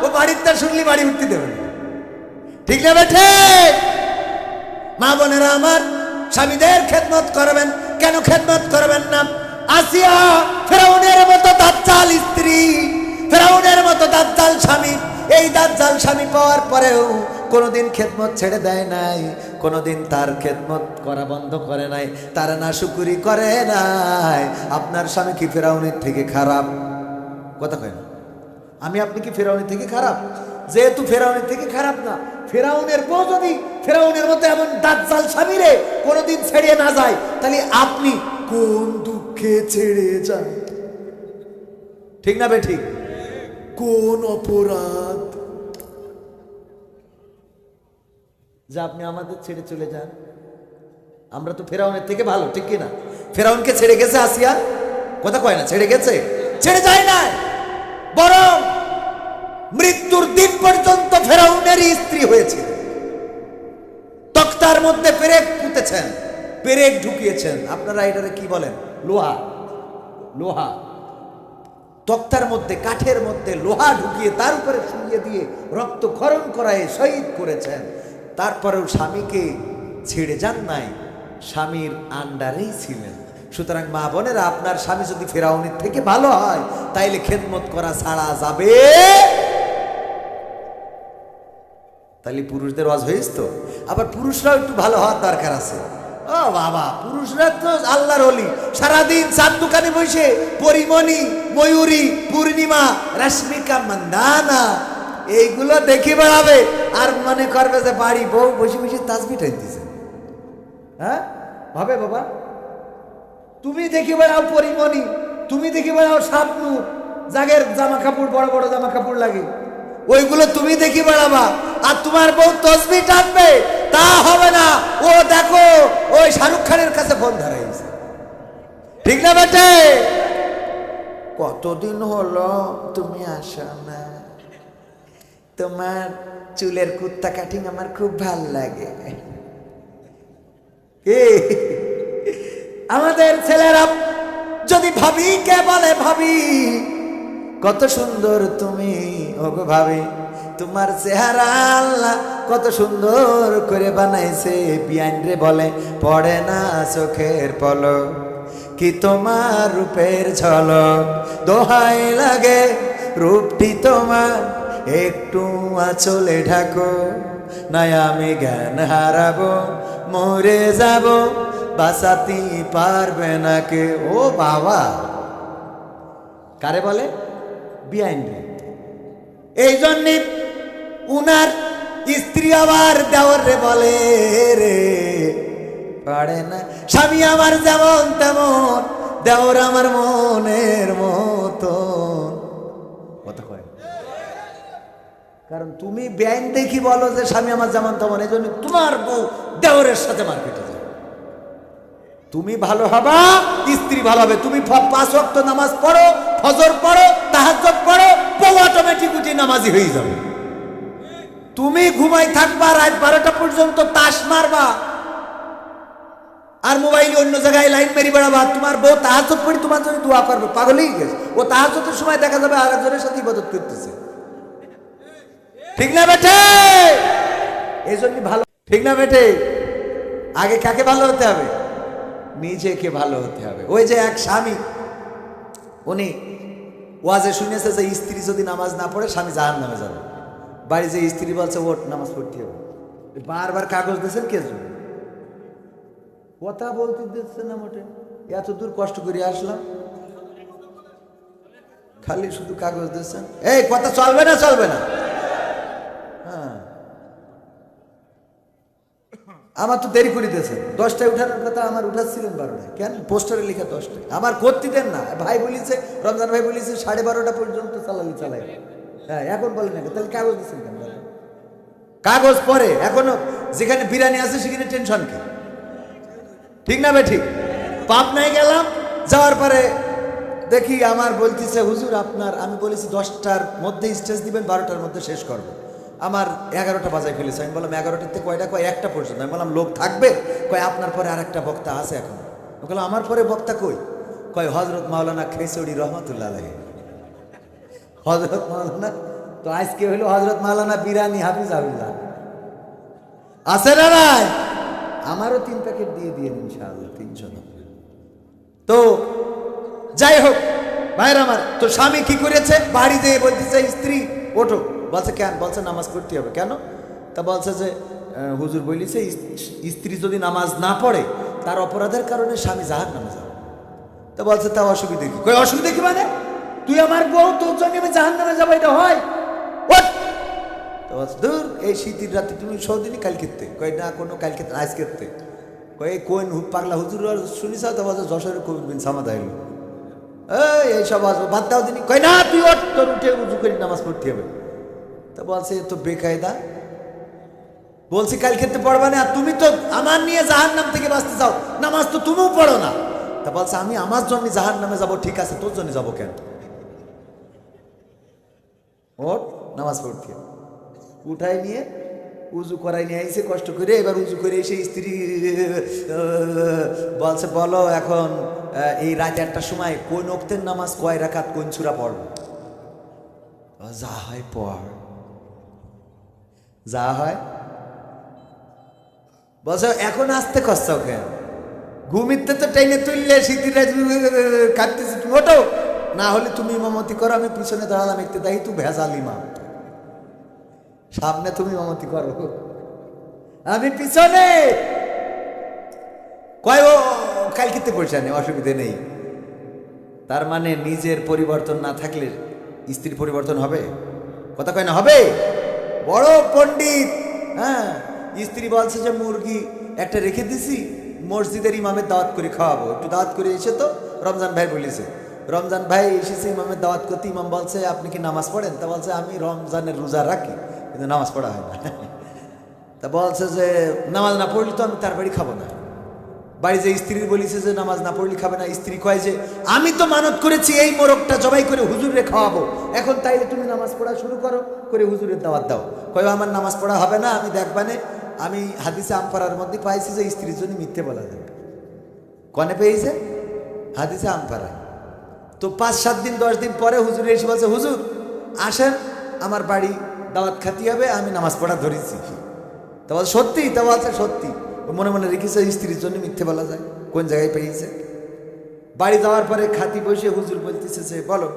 ও বাড়িতে শুনলি বাড়ি উঠতে দেবে না। ঠিক না বেঠে? মা বোনেরা আমার, স্বামীদের খেদমত করবেন। কেন খেদমত করবেন না? আসিয়া ফেরাউনের মতো দাজ্জাল স্ত্রী, ফেরাউনের মতো দাজ্জাল স্বামী। এই দাজ্জাল স্বামী পাওয়ার পরেও কোনোদিন খেদমত ছেড়ে দেয় নাই, কোনোদিন তার খেদমত করা বন্ধ করে নাই, তার নাশুকুরি করে নাই। আপনার স্বামী কি ফেরাউনের থেকে খারাপ? কথা কয় না? আমি আপনি কি ফেরাউনের থেকে খারাপ? যেহেতু ফেরাউনের থেকে খারাপ না, ফেরাউনের বউ যদি ফেরাউনের মতো এমন দাজ্জাল স্বামীরে কোনোদিন ছেড়ে না যায়, তাহলে আপনি কোন দুঃখে ছেড়ে যান? ঠিক না বে ঠিক? কোন অপরাধ যা আপনি আমাদের ছেড়ে চলে যান? আমরা তো ফেরাউনের থেকে ভালো, ঠিক কিনা? ফেরাউনকে ছেড়ে গেছে আসিয়া? কথা কয় না? ছেড়ে গেছে? ছেড়ে যায় না, বরং মৃত্যুর দিন পর্যন্ত ফেরাউনের স্ত্রী হয়েছে। তক্তার মধ্যে পেরেক পুঁতেছেন, পেরেক ঢুকিয়েছেন। আপনারা এটারে কি বলেন? লোহা। লোহা তক্তার মধ্যে, কাঠের মধ্যে লোহা ঢুকিয়ে তার উপরে শুইয়ে দিয়ে রক্তক্ষরণ করায় শহীদ করেছেন। তারপরেও স্বামীকে ছেড়ে যান নাই, স্বামীর আন্ডারেই ছিলেন। সুতরাং মা বোনেরা, আপনার স্বামী যদি ফেরাউনের থেকে ভালো হয় তাইলে খেদমত করা ছাড়া যাবে। তাহলে পুরুষদের ওয়াজ হয়েছে তো। আবার পুরুষরাও একটু ভালো হওয়ার দরকার আছে। ও বাবা, পুরুষরা তো আল্লাহর ওলি। সারাদিন চার দোকানে বসে পরিমণি, ময়ূরী, পূর্ণিমা, রশ্মিকা, মন্দানা এইগুলো দেখি বেড়াবে আর মনে করবে যে বাড়ি বউ বসে বসে তাসবিহ টানতেছে। হ্যাঁ ভাবে বাবা, তুমি দেখি বেড়াও পরিমণি, তুমি দেখি বেড়াও শাবনূর, জাগের জামা কাপড় বড় বড় জামা কাপড় লাগে, ওইগুলো তুমি দেখি বেড়াবা। আর তোমার বউ তাসবিহ টানবে, তা হবে না। ও দেখো, ওই শাহরুখ খানের কাছে ফোন ধরাইছে। ঠিক না বেটে? কতদিন হলো তুমি আসো না, তোমার চুলের কুত্তা কাটিং আমার খুব ভাল লাগে। আমাদের ছেলেরা যদি ভাবিকে বলে, ভাবি কত সুন্দর তুমি, ওগো ভাবি তোমার চেহারা আল্লাহ কত সুন্দর করে বানাইছে। বিয়ান রে বলে পড়ে না চোখের পলক, কি তোমার রূপের ঝলক, দোহাই লাগে রূপটি তোমার একটু আঁচলে ঢাকো, নাই আমি জ্ঞান হারাবো, মরে যাব, বাঁচাতে পারবে না কে। ও বাবা, কারে বলে? বিয়াইন রে। এই জন্য উনার স্ত্রী আবার দেওর রে বলে রে পারে না, স্বামী আমার যেমন তেমন, দেওর আমার মনের মতন। কথা কয়, কারণ তুমি বেআইন দেখি বলো যে স্বামী আমার যেমন তেমন, এই জন্য তোমার বউ দেওরের সাথে মারপিটে যায়। তুমি ভালো হবা, স্ত্রী ভালো হবে। তুমি 5 ওয়াক্ত নামাজ পড়ো, ফজর পড়ো, তাহাজ্জুদ পড়ো, বউ অটোমেটিক উঠে নামাজি হয়ে যাবে। তুমি ঘুমাই থাকবা রাত 12টা পর্যন্ত, তাস মারবা আর মোবাইলে অন্য জায়গায় লাইন মেরি বেড়াবা। তোমার বউ তাহাজ্জুদ পড়ি তোমার জন্য দোয়া করবে, পাগলই গেছে। ও তাহাজ্জুদের সময় দেখা যাবে আরেকজনের সাথে ইবাদত করতেছে। ঠিক না বেটে? এই জন্য ভালো, ঠিক না বেটে? আগে কাকে ভালো হতে হবে? নিজেকে ভালো হতে হবে। ওই যে এক স্বামী, উনি ওয়াজে শুনেছে যে স্ত্রী যদি নামাজ না পড়ে স্বামী জাহান্নামে যাবে। বাড়ি যে স্ত্রী বলছে ওঠ নামাজ পড়তে হবে, বারবার কাগজ দিয়েছেন কে জন্য? কথা বলতে দিচ্ছে না মোটে। এত দূর কষ্ট করে আসলাম, খালি শুধু কাগজ দিচ্ছেন। এই কথা চলবে না, চলবে না। হ্যাঁ, আমার তো দেরি করে দিয়েছেন। 10টায় উঠানোর কথা, আমার উঠাচ্ছিলেন 12টায়। কেন? পোস্টারে লেখা 10টায়। আমার করতে দেন না। ভাই বলিছে, রমজান ভাই বলিছে 12:30 পর্যন্ত চালাই। হ্যাঁ, এখন বলেন না, তাহলে কাগজ দিচ্ছেন কেন? কাগজ পরে, এখনো যেখানে বিরিয়ানি আছে সেখানে টেনশন কি? ঠিক না ভাই? ঠিক। পাবনায় গেলাম, যাওয়ার পরে দেখি আমার বলতেছে হুজুর আপনার, আমি বলেছি 10টার মধ্যে স্টেজ দিবেন, 12টার মধ্যে শেষ করবো। আমার 11টা বাজায় ফেলেছে। আমি বললাম 11টাতে কয়টা? কয় 1টা পর্যন্ত। আমি বললাম লোক থাকবে? কয় আপনার পরে আর একটা বক্তা আছে এখন। আমি বললাম আমার পরে বক্তা কই? কয় হজরত মাওলানা খেসড়ি রহমতুল্লাহ আলাইহি। হজরত মাওলানা তো আজকে হইলো হজরত মাওলানা বিরানি হাফিজাহুল্লাহ। আছে না নাই? আমারও 3 প্যাকেট দিয়ে ইনশাআল্লাহ 300। তো যাই হোক ভাইরা আমার, তো স্বামী কি করেছে? বাড়ি যেয়ে বলতেছে স্ত্রী ওঠো। বলছে কেন? বলছে নামাজ পড়তে হবে। কেন? তা বলছে যে হুজুর বলিছে স্ত্রী যদি নামাজ না পড়ে তার অপরাধের কারণে স্বামী জাহান্নামে যাবে। তা বলছে তা অসুবিধা কি? কই অসুবিধা কি মানে? তুই আমার বউ, তোর জন্য আমি জাহান্নামে যাবো, এটা হয়? তো বলছে দূর, এই শীতের রাতে তুমি সৌদিনই কাল খেতে। কই না, কোনো কাল খেতে, আজ খেতে। কই কোন পাগলা হুজুর শুনিস? তা বলছে যশোরের কবির বিন সামাদ আইল। এইসব বাদ দাও দিনই। কই না, তুই ওঠ, তোর উঠে উজু করে নামাজ পড়তে হবে। তা বলছে এ তো বেকায়দা। বলছি কাল খেতে পড়বা না, তুমি তো আমার নিয়ে জাহান্নাম থেকে বাঁচতে চাও, নামাজ তো তুমিও পড়ো না। তা বলছে আমি আমার জন্য জাহান্নামে যাবো। ঠিক আছে, তোর জন্য যাবো কেন? ওঠ নামাজ পড়তে। উঠাই নিয়ে উজু করাই নিয়ে আইসে কষ্ট করে। এবার উজু করে এসে স্ত্রী বলছে বলো এখন এই রাত 1টার সময় কোন ওক্তের নামাজ কয় রাকাত, কোন সূরা পড়ব? যা হয় পড়, যা হয়। বলছে এখন আসতে কষ্ট কেন? ঘুমিতে তো টেনে তুললে শীতের কাটতেছি, তুমি ওঠো। না হলে তুমি ইমামতি করো, আমি পিছনে দাঁড়ালাম একটু দেখি তুই ভেজাল ইমাম। সামনে তুমি ইমামতি করো, আমি পিছনে। কয় ও কাল খেতে পয়সা নেই, অসুবিধে নেই। তার মানে নিজের পরিবর্তন না থাকলে স্ত্রীর পরিবর্তন হবে? কথা কয় না হবে? বড় পণ্ডিত। হ্যাঁ, স্ত্রী বলছে যে মুরগি একটা রেখে দিছি, মসজিদের ইমামের দাওয়াত করে খাওয়াবো। একটু দাওয়াত করে এসে তো রমজান ভাই বলেছে। রমজান ভাই এসেছে ইমামের দাওয়াত করতে। ইমাম বলছে আপনি কি নামাজ পড়েন? তা বলছে আমি রমজানের রোজা রাখি, কিন্তু নামাজ পড়া হয় না। তা বলছে যে নামাজ না পড়লে তো আমি তার বাড়ি খাবো না। বাড়ি যে স্ত্রীর বলিছে যে নামাজ না পড়লে খাবে না। স্ত্রী কয় যে আমি তো মানত করেছি এই মোরগটা জবাই করে হুজুরে খাওয়াবো, এখন তাইলে তুমি নামাজ পড়া শুরু করো, করে হুজুরের দাওয়াত দাও। কয় আমার নামাজ পড়া হবে না, আমি দেখবানে। আমি হাদিসে আমপাড়ার মধ্যে পাইছি যে স্ত্রীর জন্য মিথ্যে বলা যাবে। কনে পেয়েছে? হাদিসে আমপাড়া। তো 5-7 দিন 10 দিন পরে হুজুরে এসে বলছে হুজুর আসেন আমার বাড়ি, দাওয়াত খাতি হবে, আমি নামাজ পড়া ধরেছি। তা বলছে সত্যি? তা বলছে সত্যি। মনে মনে রেখেছে স্ত্রীর জন্য মিথ্যে বলা যায়, কোন জায়গায় পেয়েছে। বাড়ি যাওয়ার পরে খাতি বসে হুজুর বলতেছে যে বলো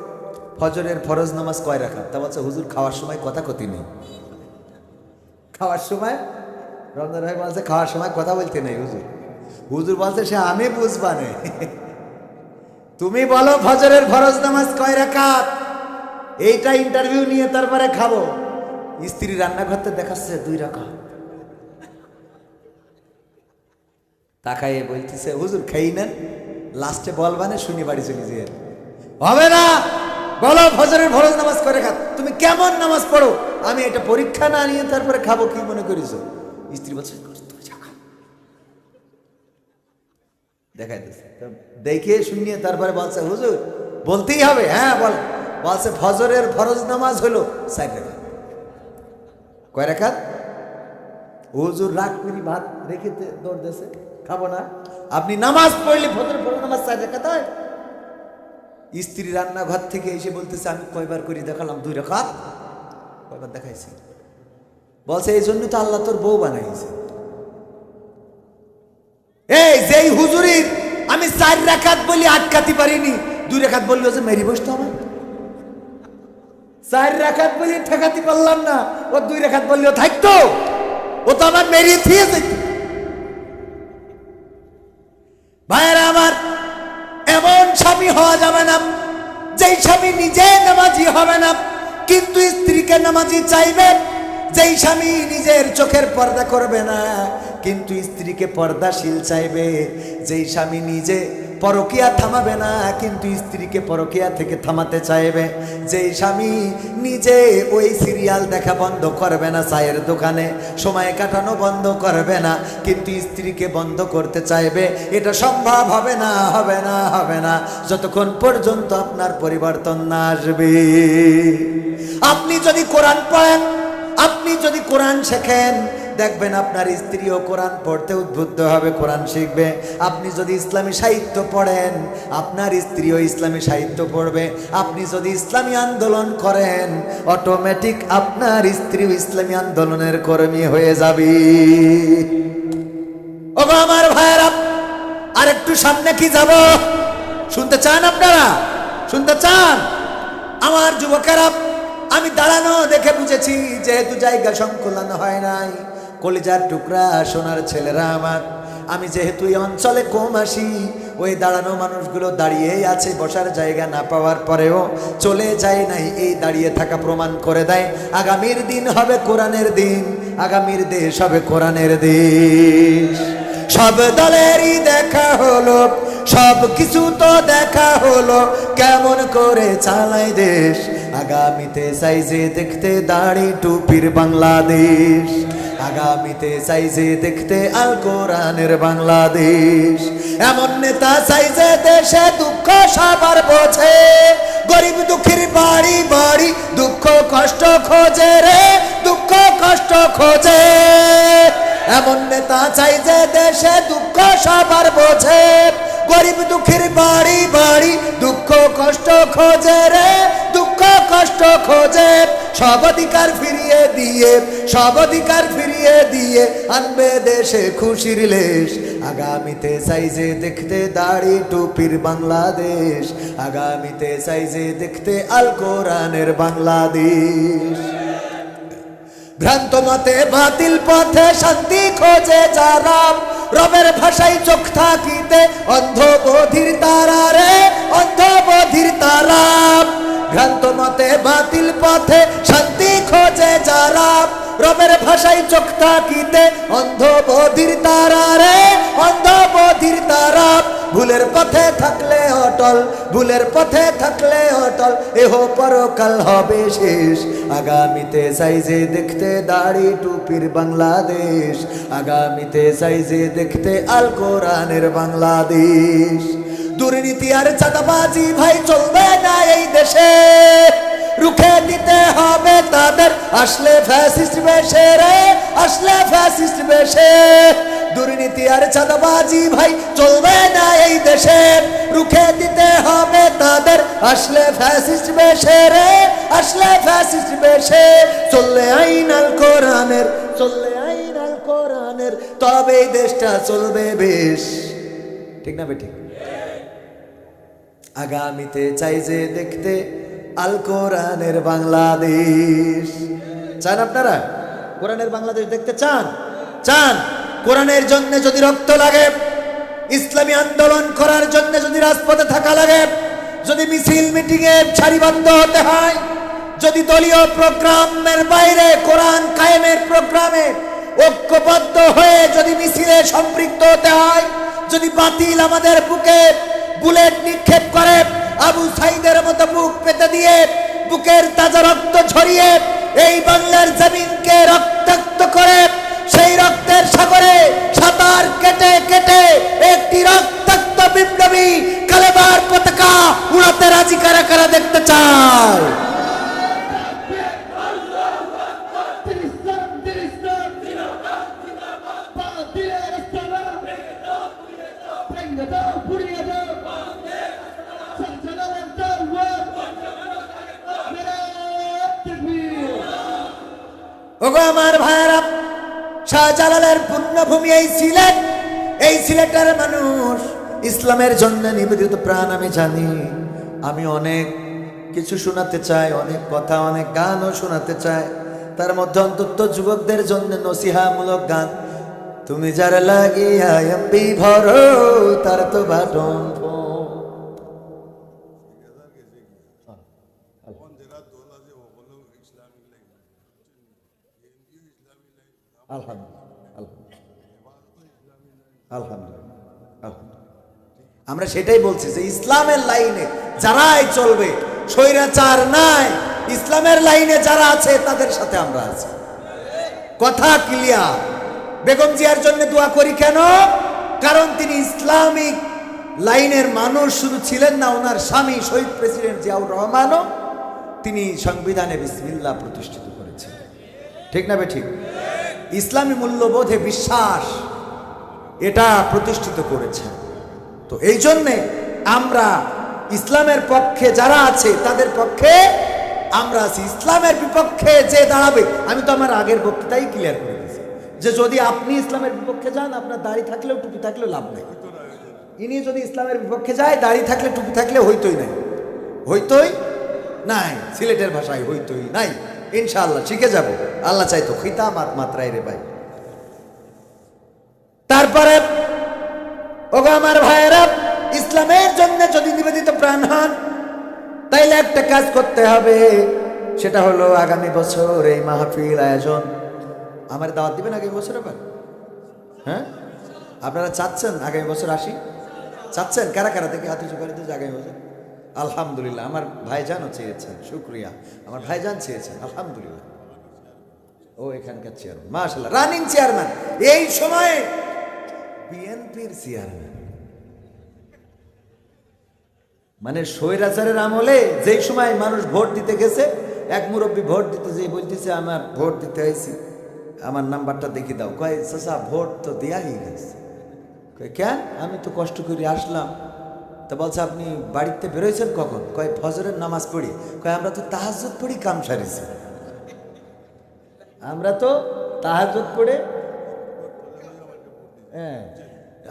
ফজরের ফরজ নামাজ কয় রাকাত? তা বলছে হুজুর খাওয়ার সময় কথা কতি নেই। খাওয়ার সময় রমজান ভাই বলছে খাওয়ার সময় কথা বলতে নেই হুজুর। হুজুর বলছে সে আমি বুঝবানে, তুমি বলো ফজরের ফরজ নামাজ কয় রাকাত, এইটা ইন্টারভিউ নিয়ে তারপরে খাবো। স্ত্রী রান্না করতে দেখাচ্ছে 2 রাকাত। তাকাইয়ে বলতেছে হুজুর খেয়ে নেন, লাস্টে বলবানে শুনি বাড়ি চলে যেয়ে। হবে না, বলো ফজরের ফরজ নামাজ করে খা। তুমি কেমন নামাজ পড়ো? আমি এটা পরীক্ষা না নিয়ে তারপরে খাবো কি মনে করিস? স্ত্রী বলছে দেখাই দিচ্ছে। দেখে শুনিয়ে তারপরে বলছে হুজুর বলতেই হবে। হ্যাঁ বল। বলছে ফজরের ফরজ নামাজ হলো 4 রাকাত। কয় রাকাত? হুজুর রাগ করি ভাত রেখে দৌড় দেশে খাবো না। আপনি নামাজ পড়লে ফজর পড়ে নামাজ 4 রাকাত হয়। স্ত্রী রান্নাঘর থেকে এসে বলতেছে আমি কয়বার করি দেখালাম? 2 রাকাত। কয়বার দেখাইছি? বলছে এই জন্য তো আল্লাহ তোর বউ বানাইছে। এই যেই হুজুরির আমি 4 রাকাত বলি আটকাতে পারিনি, 2 রাকাত বললো যে মেরি বসতে হবে। 4 রাকাত বলি ঠেকাতে পারলাম না, ও 2 রাকাত বললেও থাকতো, ও তো আমার মেরিয়ে থিয়ে যেত। ভাইয়েরা আমার, এমন স্বামী হওয়া যাবে না যেই স্বামী নিজে নামাজি হবে না কিন্তু স্ত্রীকে নামাজি চাইবে, যেই স্বামী নিজের চোখের পর্দা করবে না কিন্তু স্ত্রীকে পর্দাশীল চাইবে, যেই স্বামী নিজে পরকিয়া থামাবে না কিন্তু স্ত্রীকে পরকিয়া থেকে থামাতে চাইবে, যেই স্বামী নিজে ওই সিরিয়াল দেখা বন্ধ করবে না, চায়ের দোকানে সময় কাটানো বন্ধ করবে না কিন্তু স্ত্রীকে বন্ধ করতে চাইবে, এটা সম্ভব হবে না, হবে না, হবে না যতক্ষণ পর্যন্ত আপনার পরিবর্তন না আসবে। আপনি যদি কোরআন পড়েন, আপনি যদি কোরআন শেখেন, দেখবেন আপনার স্ত্রীও কোরআন পড়তে উদ্বুদ্ধ হবে, কোরআন শিখবে। আপনি যদি ইসলামী সাহিত্য পড়েন, আপনার স্ত্রীও ইসলামী সাহিত্য পড়বে। আপনি যদি ইসলামী আন্দোলন করেন, অটোমেটিক আপনার স্ত্রীও ইসলামী আন্দোলনের কর্মী হয়ে যাবে। ওগো আমার ভাইয়েরা, আর একটু সামনে কি যাব? শুনতে চান আপনারা? শুনতে চান? আমার যুবকেরা, আমি দাঁড়ানো দেখে বুঝেছি যেহেতু জায়গা সংকুলন হয় নাই, কলিজার টুকরা সোনার ছেলেরা আমার, আমি যেহেতু এই অঞ্চলে কম আসি, ওই দাঁড়ানো মানুষগুলো দাঁড়িয়েই আছে, বসার জায়গা না পাওয়ার পরেও চলে যায় নাই, এই দাঁড়িয়ে থাকা প্রমাণ করে দেয় আগামীর দিন হবে কোরআনের দিন, আগামীর দেশ হবে কোরআনের দেশ। সব দলেরই দেখা হলো, সব কিছু তো দেখা হলো, কেমন করে চালায় দেশ, আগামীতে চাইছে দেখতে দাড়ি টুপির বাংলাদেশ, আগামীতে চাইছে দেখতে আল কোরআনের বাংলাদেশ। এমন নেতা চাইছে দেশে দুঃখ সবার বোঝে, গরিব দুঃখীর বাড়ি বাড়ি দুঃখ কষ্ট খোঁজে রে, দুঃখ কষ্ট খোঁজে। এমন নেতা চাইছে দেশে দুঃখ সবার বোঝে, গরিব দুঃখীর বাড়ি বাড়ি দুঃখ কষ্ট খোঁজে রে, দুঃখ কষ্ট খোঁজে। সব অধিকার ফিরিয়ে দিয়ে, সব অধিকার ফিরিয়ে দিয়ে আনবে দেশে খুশির লেশ, আগামীতে চাইছে দেখতে দাড়ি টুপির বাংলাদেশ, আগামীতে চাইছে দেখতে আল কোরআনের বাংলাদেশ। ভ্রান্ত মতে বাতিল পথে শান্তি খোঁজে যারা, রবের ভাষায় চোখ থাকিতে অন্ধ বধির তারা রে, অন্ধ বধির তারা। ভ্রান্ত মতে বাতিল পথে শান্তি খোঁজে যারা, রবের ভাষায় চোখ থাকিতে অন্ধ বধির তারা রে, অন্ধ বধির তারা। ভুলের পথে থাকলে অটল, ভুলের পথে থাকলে অটল, এহ পরকাল হবে শেষ, আগামীতে চাইছে দেখতে দাড়ি টুপির বাংলাদেশ, আগামীতে চাইছে দেখতে আল কোরআনের বাংলাদেশ। দুর্নীতি আর চাঁদাবাজি ভাই চলবে না এই দেশে, রুখে দিতে হবে তাদের আসলে ফ্যাসিস্ট বেশে রে, আসলে ফ্যাসিস্ট বেশে। দুর্নীতি আর চাঁদাবাজি ভাই চলবে না এই দেশে, রুখে দিতে হবে তাদের আসলে ফ্যাসিস্ট বেশে রে, আসলে ফ্যাসিস্ট বেশে। চললে আইন আল কোরআনের, চললে আইন আল কোরআনের, তবে এই দেশটা চলবে বেশ। ঠিক না বেঠিক? আগামীতে চাইছে দেখতে আল কোরআনের বাংলাদেশ। চান আপনারা কোরআনের বাংলাদেশ দেখতে চান? চান? কোরআনের জন্য যদি রক্ত লাগে, ইসলামী আন্দোলন করার জন্য যদি রাজপথে থাকা লাগে, যদি মিছিল মিটিংয়ে সারিবদ্ধ হতে হয়, যদি দলীয় প্রোগ্রামের বাইরে কোরআন কায়েমের প্রোগ্রামে ঐক্যবদ্ধ হয়ে যদি মিছিলে সম্পৃক্ত হতে হয়, যদি বাতিল আমাদের বুকে বুলেট নিক্ষেপ করে, আবু সাইদের মতো বুক পেতে দিয়ে বুকের তাজা রক্ত ঝরিয়ে এই বাংলার জমিনকে রক্তাক্ত করে, সেই রক্তের সাগরে সাঁতার কেটে কেটে একটি রক্তাক্ত বিপ্লবী কালেমার পতাকা উড়াতে রাজি কারা কারা দেখতে চায়? ওগো আমার ভাইরা, শাহজালালের পুণ্যভূমি এই সিলেট। এই সিলেটের মানুষ ইসলামের জন্য নিবেদিত প্রাণ। আমি জানি, আমি অনেক কিছু শোনাতে চাই, অনেক কথা, অনেক গানও শোনাতে চাই। তার মধ্যে অন্তত যুবকদের জন্য নসিহামূলক গান। তুমি যার লাগিয়া এমবি ভরো, তার তো বাটন আলহামদুলিল্লাহ। আমরা সেটাই বলছি যে ইসলামের লাইনে যারাই চলবে, স্বৈরাচার নাই, ইসলামের লাইনে যারা আছে তাদের সাথে আমরা আছি। কথা ক্লিয়ার। বেগম জিয়ার জন্য দোয়া করি কেন? কারণ তিনি ইসলামিক লাইনের মানুষ শুধু ছিলেন না, ওনার স্বামী শহীদ প্রেসিডেন্ট জিয়াউর রহমানও তিনি সংবিধানে বিসমিল্লাহ প্রতিষ্ঠিত করেছেন। ঠিক না ঠিক? ইসলামী মূল্যবোধে বিশ্বাস এটা প্রতিষ্ঠিত করেছেন। তো এই জন্যে আমরা ইসলামের পক্ষে যারা আছে তাদের পক্ষে আমরা আছি। ইসলামের বিপক্ষে যে দাঁড়াবে, আমি তো আমার আগের বক্তৃতাই ক্লিয়ার করে দিয়েছি যে যদি আপনি ইসলামের বিপক্ষে যান, আপনার দাড়ি থাকলেও টুপি থাকলেও লাভ নেই। ইনি যদি ইসলামের বিপক্ষে যায়, দাড়ি থাকলে টুপি থাকলে হইতই নাই, হইতই নাই, সিলেটের ভাষায় হইতই নাই। ইনশাআল্লাহ শিখে যাব, আল্লাহ চাইতো। খিতামাত মাত্রায় রে ভাই। তারপরে ওগো আমার ভাইয়েরা, ইসলামের জন্য যদি নিবেদিত প্রাণ হন, তাইলে একটা কাজ করতে হবে। সেটা হলো আগামী বছর এই মাহফিল আয়োজন। আমার দাওয়াত দিবেন আগামী বছর আবার? হ্যাঁ, আপনারা চাচ্ছেন আগামী বছর আসি? চাচ্ছেন? কারা কারা থেকে হাতে চুকারে দিয়েছে আগামী বছর? আলহামদুলিল্লাহ। আমার ভাইজানও চেয়েছেন, শুক্রিয়া। আমার ভাইজান চেয়েছেন, আলহামদুলিল্লাহ। ও এখানকার চেয়ারম্যান, মাশাআল্লাহ, রানিং চেয়ারম্যান। এই সময়ে বিএনপির চেয়ারম্যান, মানে স্বৈরাচারের আমলে যেই সময় মানুষ ভোট দিতে গেছে, এক মুরব্বী ভোট দিতে যেই বলতেছে আমার ভোট দিতে হয়েছি, আমার নাম্বারটা দেখি দাও। কয় চাচা ভোট তো দেয়া হয়ে গেছে। কয় কেন? আমি তো কষ্ট করে আসলাম। তা বলছে আপনি বাড়িতে বেরোয়ছেন কখন? কয় ফজরের নামাজ পড়ি। কয় আমরা তো তাহাজ্জুদ পড়ি কাম সারিছি। আমরা তো তাহাজ্জুদ পড়ে, হ্যাঁ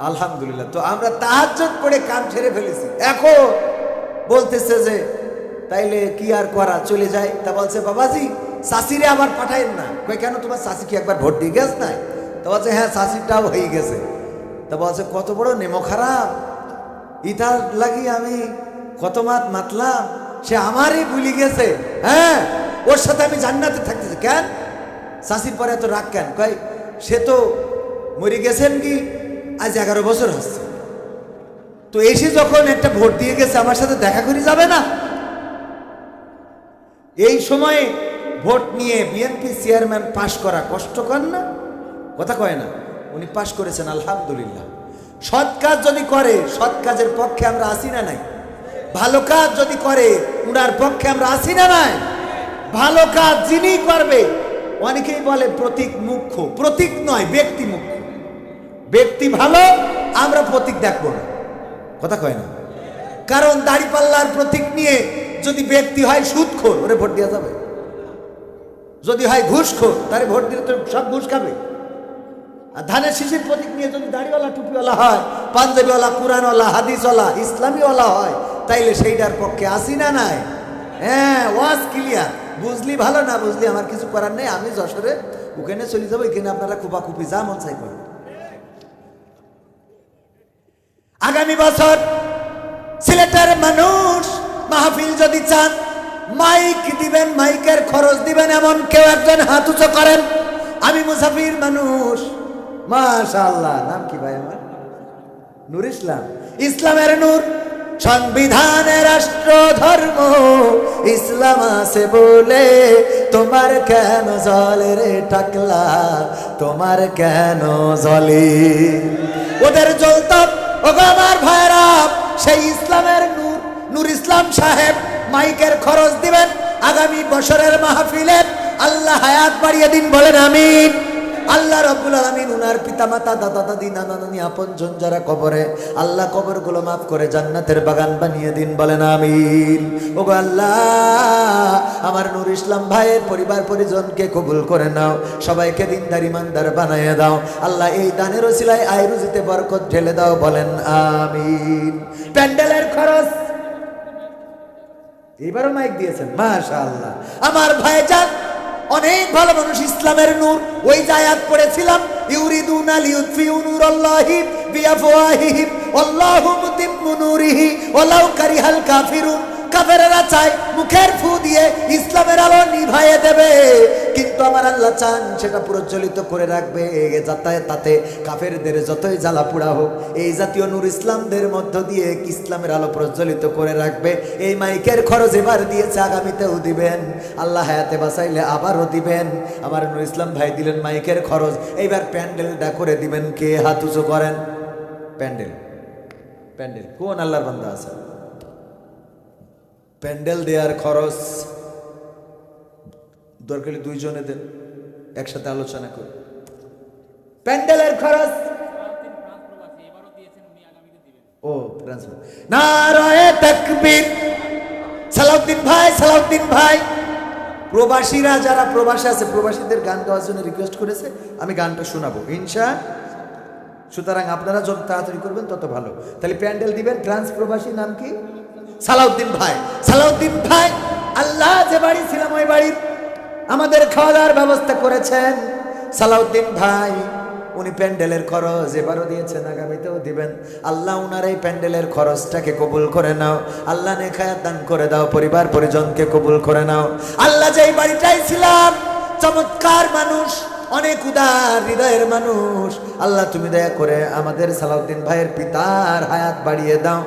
আলহামদুলিল্লাহ, তো আমরা তাহাজ্জুদ পড়ে কাম ছেড়ে ফেলেছি। এখন বলতেছে যে তাইলে কি আর করা, চলে যায়। তা বলছে বাবাজি চাষিরে আবার পাঠাইন না। কই কেন? তোমার চাষি কি একবার ভোট দিয়ে গেছ নাই? তা বলছে হ্যাঁ চাষিটাও হয়ে গেছে। তা বলছে কত বড় নেমো খারাপ, ইটার লাগি আমি কত মাতলাম, সে আমারই ভুলি গেছে। হ্যাঁ, ওর সাথে আমি জান্নাতে থাকতেছি। কেন চাষির পরে এত রাগ কেন? কয় সে তো মরে গেছেন কি আজ 11 বছর হচ্ছে, তো এসে যখন একটা ভোট দিয়ে গেছে আমার সাথে দেখা করে যাবে না? এই সময়ে ভোট নিয়ে বিএনপি চেয়ারম্যান পাশ করা কষ্টকর না? কথা কয় না? উনি পাশ করেছেন, আলহামদুলিল্লাহ। সৎ কাজ যদি করে, সৎ কাজের পক্ষে আমরা আসি না নাই? ভালো কাজ যদি করে, উনার পক্ষে আমরা আসি না নাই? ভালো কাজ যিনি করবে, অনেকেই বলে প্রতীক মুখ্য, প্রতীক নয়, ব্যক্তি মুখ্য। ব্যক্তি ভালো, আমরা প্রতীক দেখবো না। কথা কয় না? কারণ দাড়িপাল্লার প্রতীক নিয়ে যদি ব্যক্তি হয় সুদখোর, ওরে ভোট দেওয়া যাবে? যদি হয় ঘুষখোর, তারে ভোট দিলে তো সব ঘুষ খাবে। আর ধানের শীষের প্রতীক নিয়ে যদি দাড়িওয়ালা টুপিওয়ালা হয়, পাঞ্জাবিওয়ালা, কুরআনওয়ালা, হাদিসওয়ালা, ইসলামীওয়ালা হয়, তাইলে সেইটার পক্ষে আসি না নাই? হ্যাঁ, ওয়াজ ক্লিয়ার। বুঝলি ভালো, না বুঝলি আমার কিছু করার নেই। আমি যশোরে ওখানে চলে যাবো, এখানে আপনারা কুপাকুপি যা মন চাই করেন। আগামী বছর সিলেটের মানুষ মাহফিল যদি চান, মাইক দিবেন, মাইকের খরচ দিবেন, এমন কেউ একজন হাত উঁচু করেন। আমি মুসাফির মানুষ, মাশাআল্লাহ। নাম কি ভাই আমার? নূর ইসলাম। ইসলামের নূর, সংবিধানে রাষ্ট্র ধর্ম ইসলাম আছে বলে তোমার কেন জলে রে টাকলা, তোমার কেন জলে? ওদের জ্বলতাম ওগো আমার ভাইরা, সেই ইসলামের নূর, নূর ইসলাম সাহেব মাইকের খরচ দিবেন আগামী বছরের মাহফিলে। আল্লাহ হায়াত বাড়িয়ে দিন, বলেন আমিন। আল্লাহ রাব্বুল আলামিন উনার পিতামাতা দাদা দাদি নানা নানি আপনজন যারা কবরে, আল্লাহ কবরগুলো মাফ করে জান্নাতের বাগান বানিয়ে দিন, বলেন আমিন। ওগো আল্লাহ, আমার নূর ইসলাম ভাইয়ের পরিবার পরিজনকে কবুল করে নাও, সবাইকে দিনদার ইমানদার বানায় দাও আল্লাহ। এই দানের ওসিলায় আয় রুজিতে বরকত ঢেলে দাও, বলেন আমিন। প্যান্ডেলের খরচ এবারও মাইক দিয়েছেন, মাশাআল্লাহ। আমার ভাইজান অনেক ভালো মানুষ, ইসলামের নূর। ওই যে আয়াত পড়েছিলাম, ইউরিদুনা লিইউতফিউ নূরাল্লাহি বিআফওয়াহিহিম ওয়াল্লাহু মুতিম্মু নূরিহি ওয়ালাউ কারিহাল কাফিরুন। কাফেররা চায় মুখের ফু দিয়ে ইসলামের আলো নিভাইয়ে দেবে, কিন্তু আমার আল্লাহ চান সেটা প্রজ্বলিত করে রাখবে, যাতে তাতে কাফেরদের যতই জ্বালা পোড়া হোক, এই জাতীয় নূর ইসলামদের মধ্য দিয়ে ইসলামের আলো প্রজ্বলিত করে রাখবে। এই মাইকের খরচ এবার দিয়েছে, আগামীতেও দিবেন, আল্লাহ হায়াতে বাঁচাইলে আবারও দিবেন। আমার নূর ইসলাম ভাই দিলেন মাইকের খরচ, এইবার প্যান্ডেলটা করে দিবেন। কে হাত উঁচু করেন? প্যান্ডেল, প্যান্ডেল কোন আল্লাহর বান্দা আছে? প্যান্ডেল দেওয়ার খরচ দরকার হলে দুইজনে দেন, একসাথে আলোচনা করুন। প্যান্ডেলের খরচ ও নারায়ে তাকবীর। সালাউদ্দিন ভাই, সালাউদ্দিন ভাই, প্রবাসীরা যারা প্রবাসী আছে, প্রবাসীদের গান গাওয়ার জন্য রিকোয়েস্ট করেছে, আমি গানটা শোনাবো ইনশা। সুতরাং আপনারা যত তাড়াতাড়ি করবেন তত ভালো। তাহলে প্যান্ডেল দিবেন ট্রান্স প্রবাসী, নাম কি? সালাউদ্দিন ভাই। সালাউদ্দিন ভাই, আল্লাহ যে বাড়ি ছিলাম ওই বাড়ির আমাদের খাওয়া দাওয়ার ব্যবস্থা করেছেন। সালাউদ্দিন ভাই উনি প্যান্ডেলের খরচ এবারও দিয়েছেন, আগামীতেও দিবেন। আল্লাহ উনার এই প্যান্ডেলের খরচটাকে কবুল করে নাও আল্লাহ, নেখায়াত দান করে দাও, পরিবার পরিজনকে কবুল করে নাও আল্লাহ। যেই বাড়িটাই ছিলাম, চমৎকার মানুষ, অনেক উদার হৃদয়ের মানুষ, আল্লাহ তুমি দয়া করে আমাদের সালাউদ্দিন ভাইয়ের পিতার হায়াত বাড়িয়ে দাও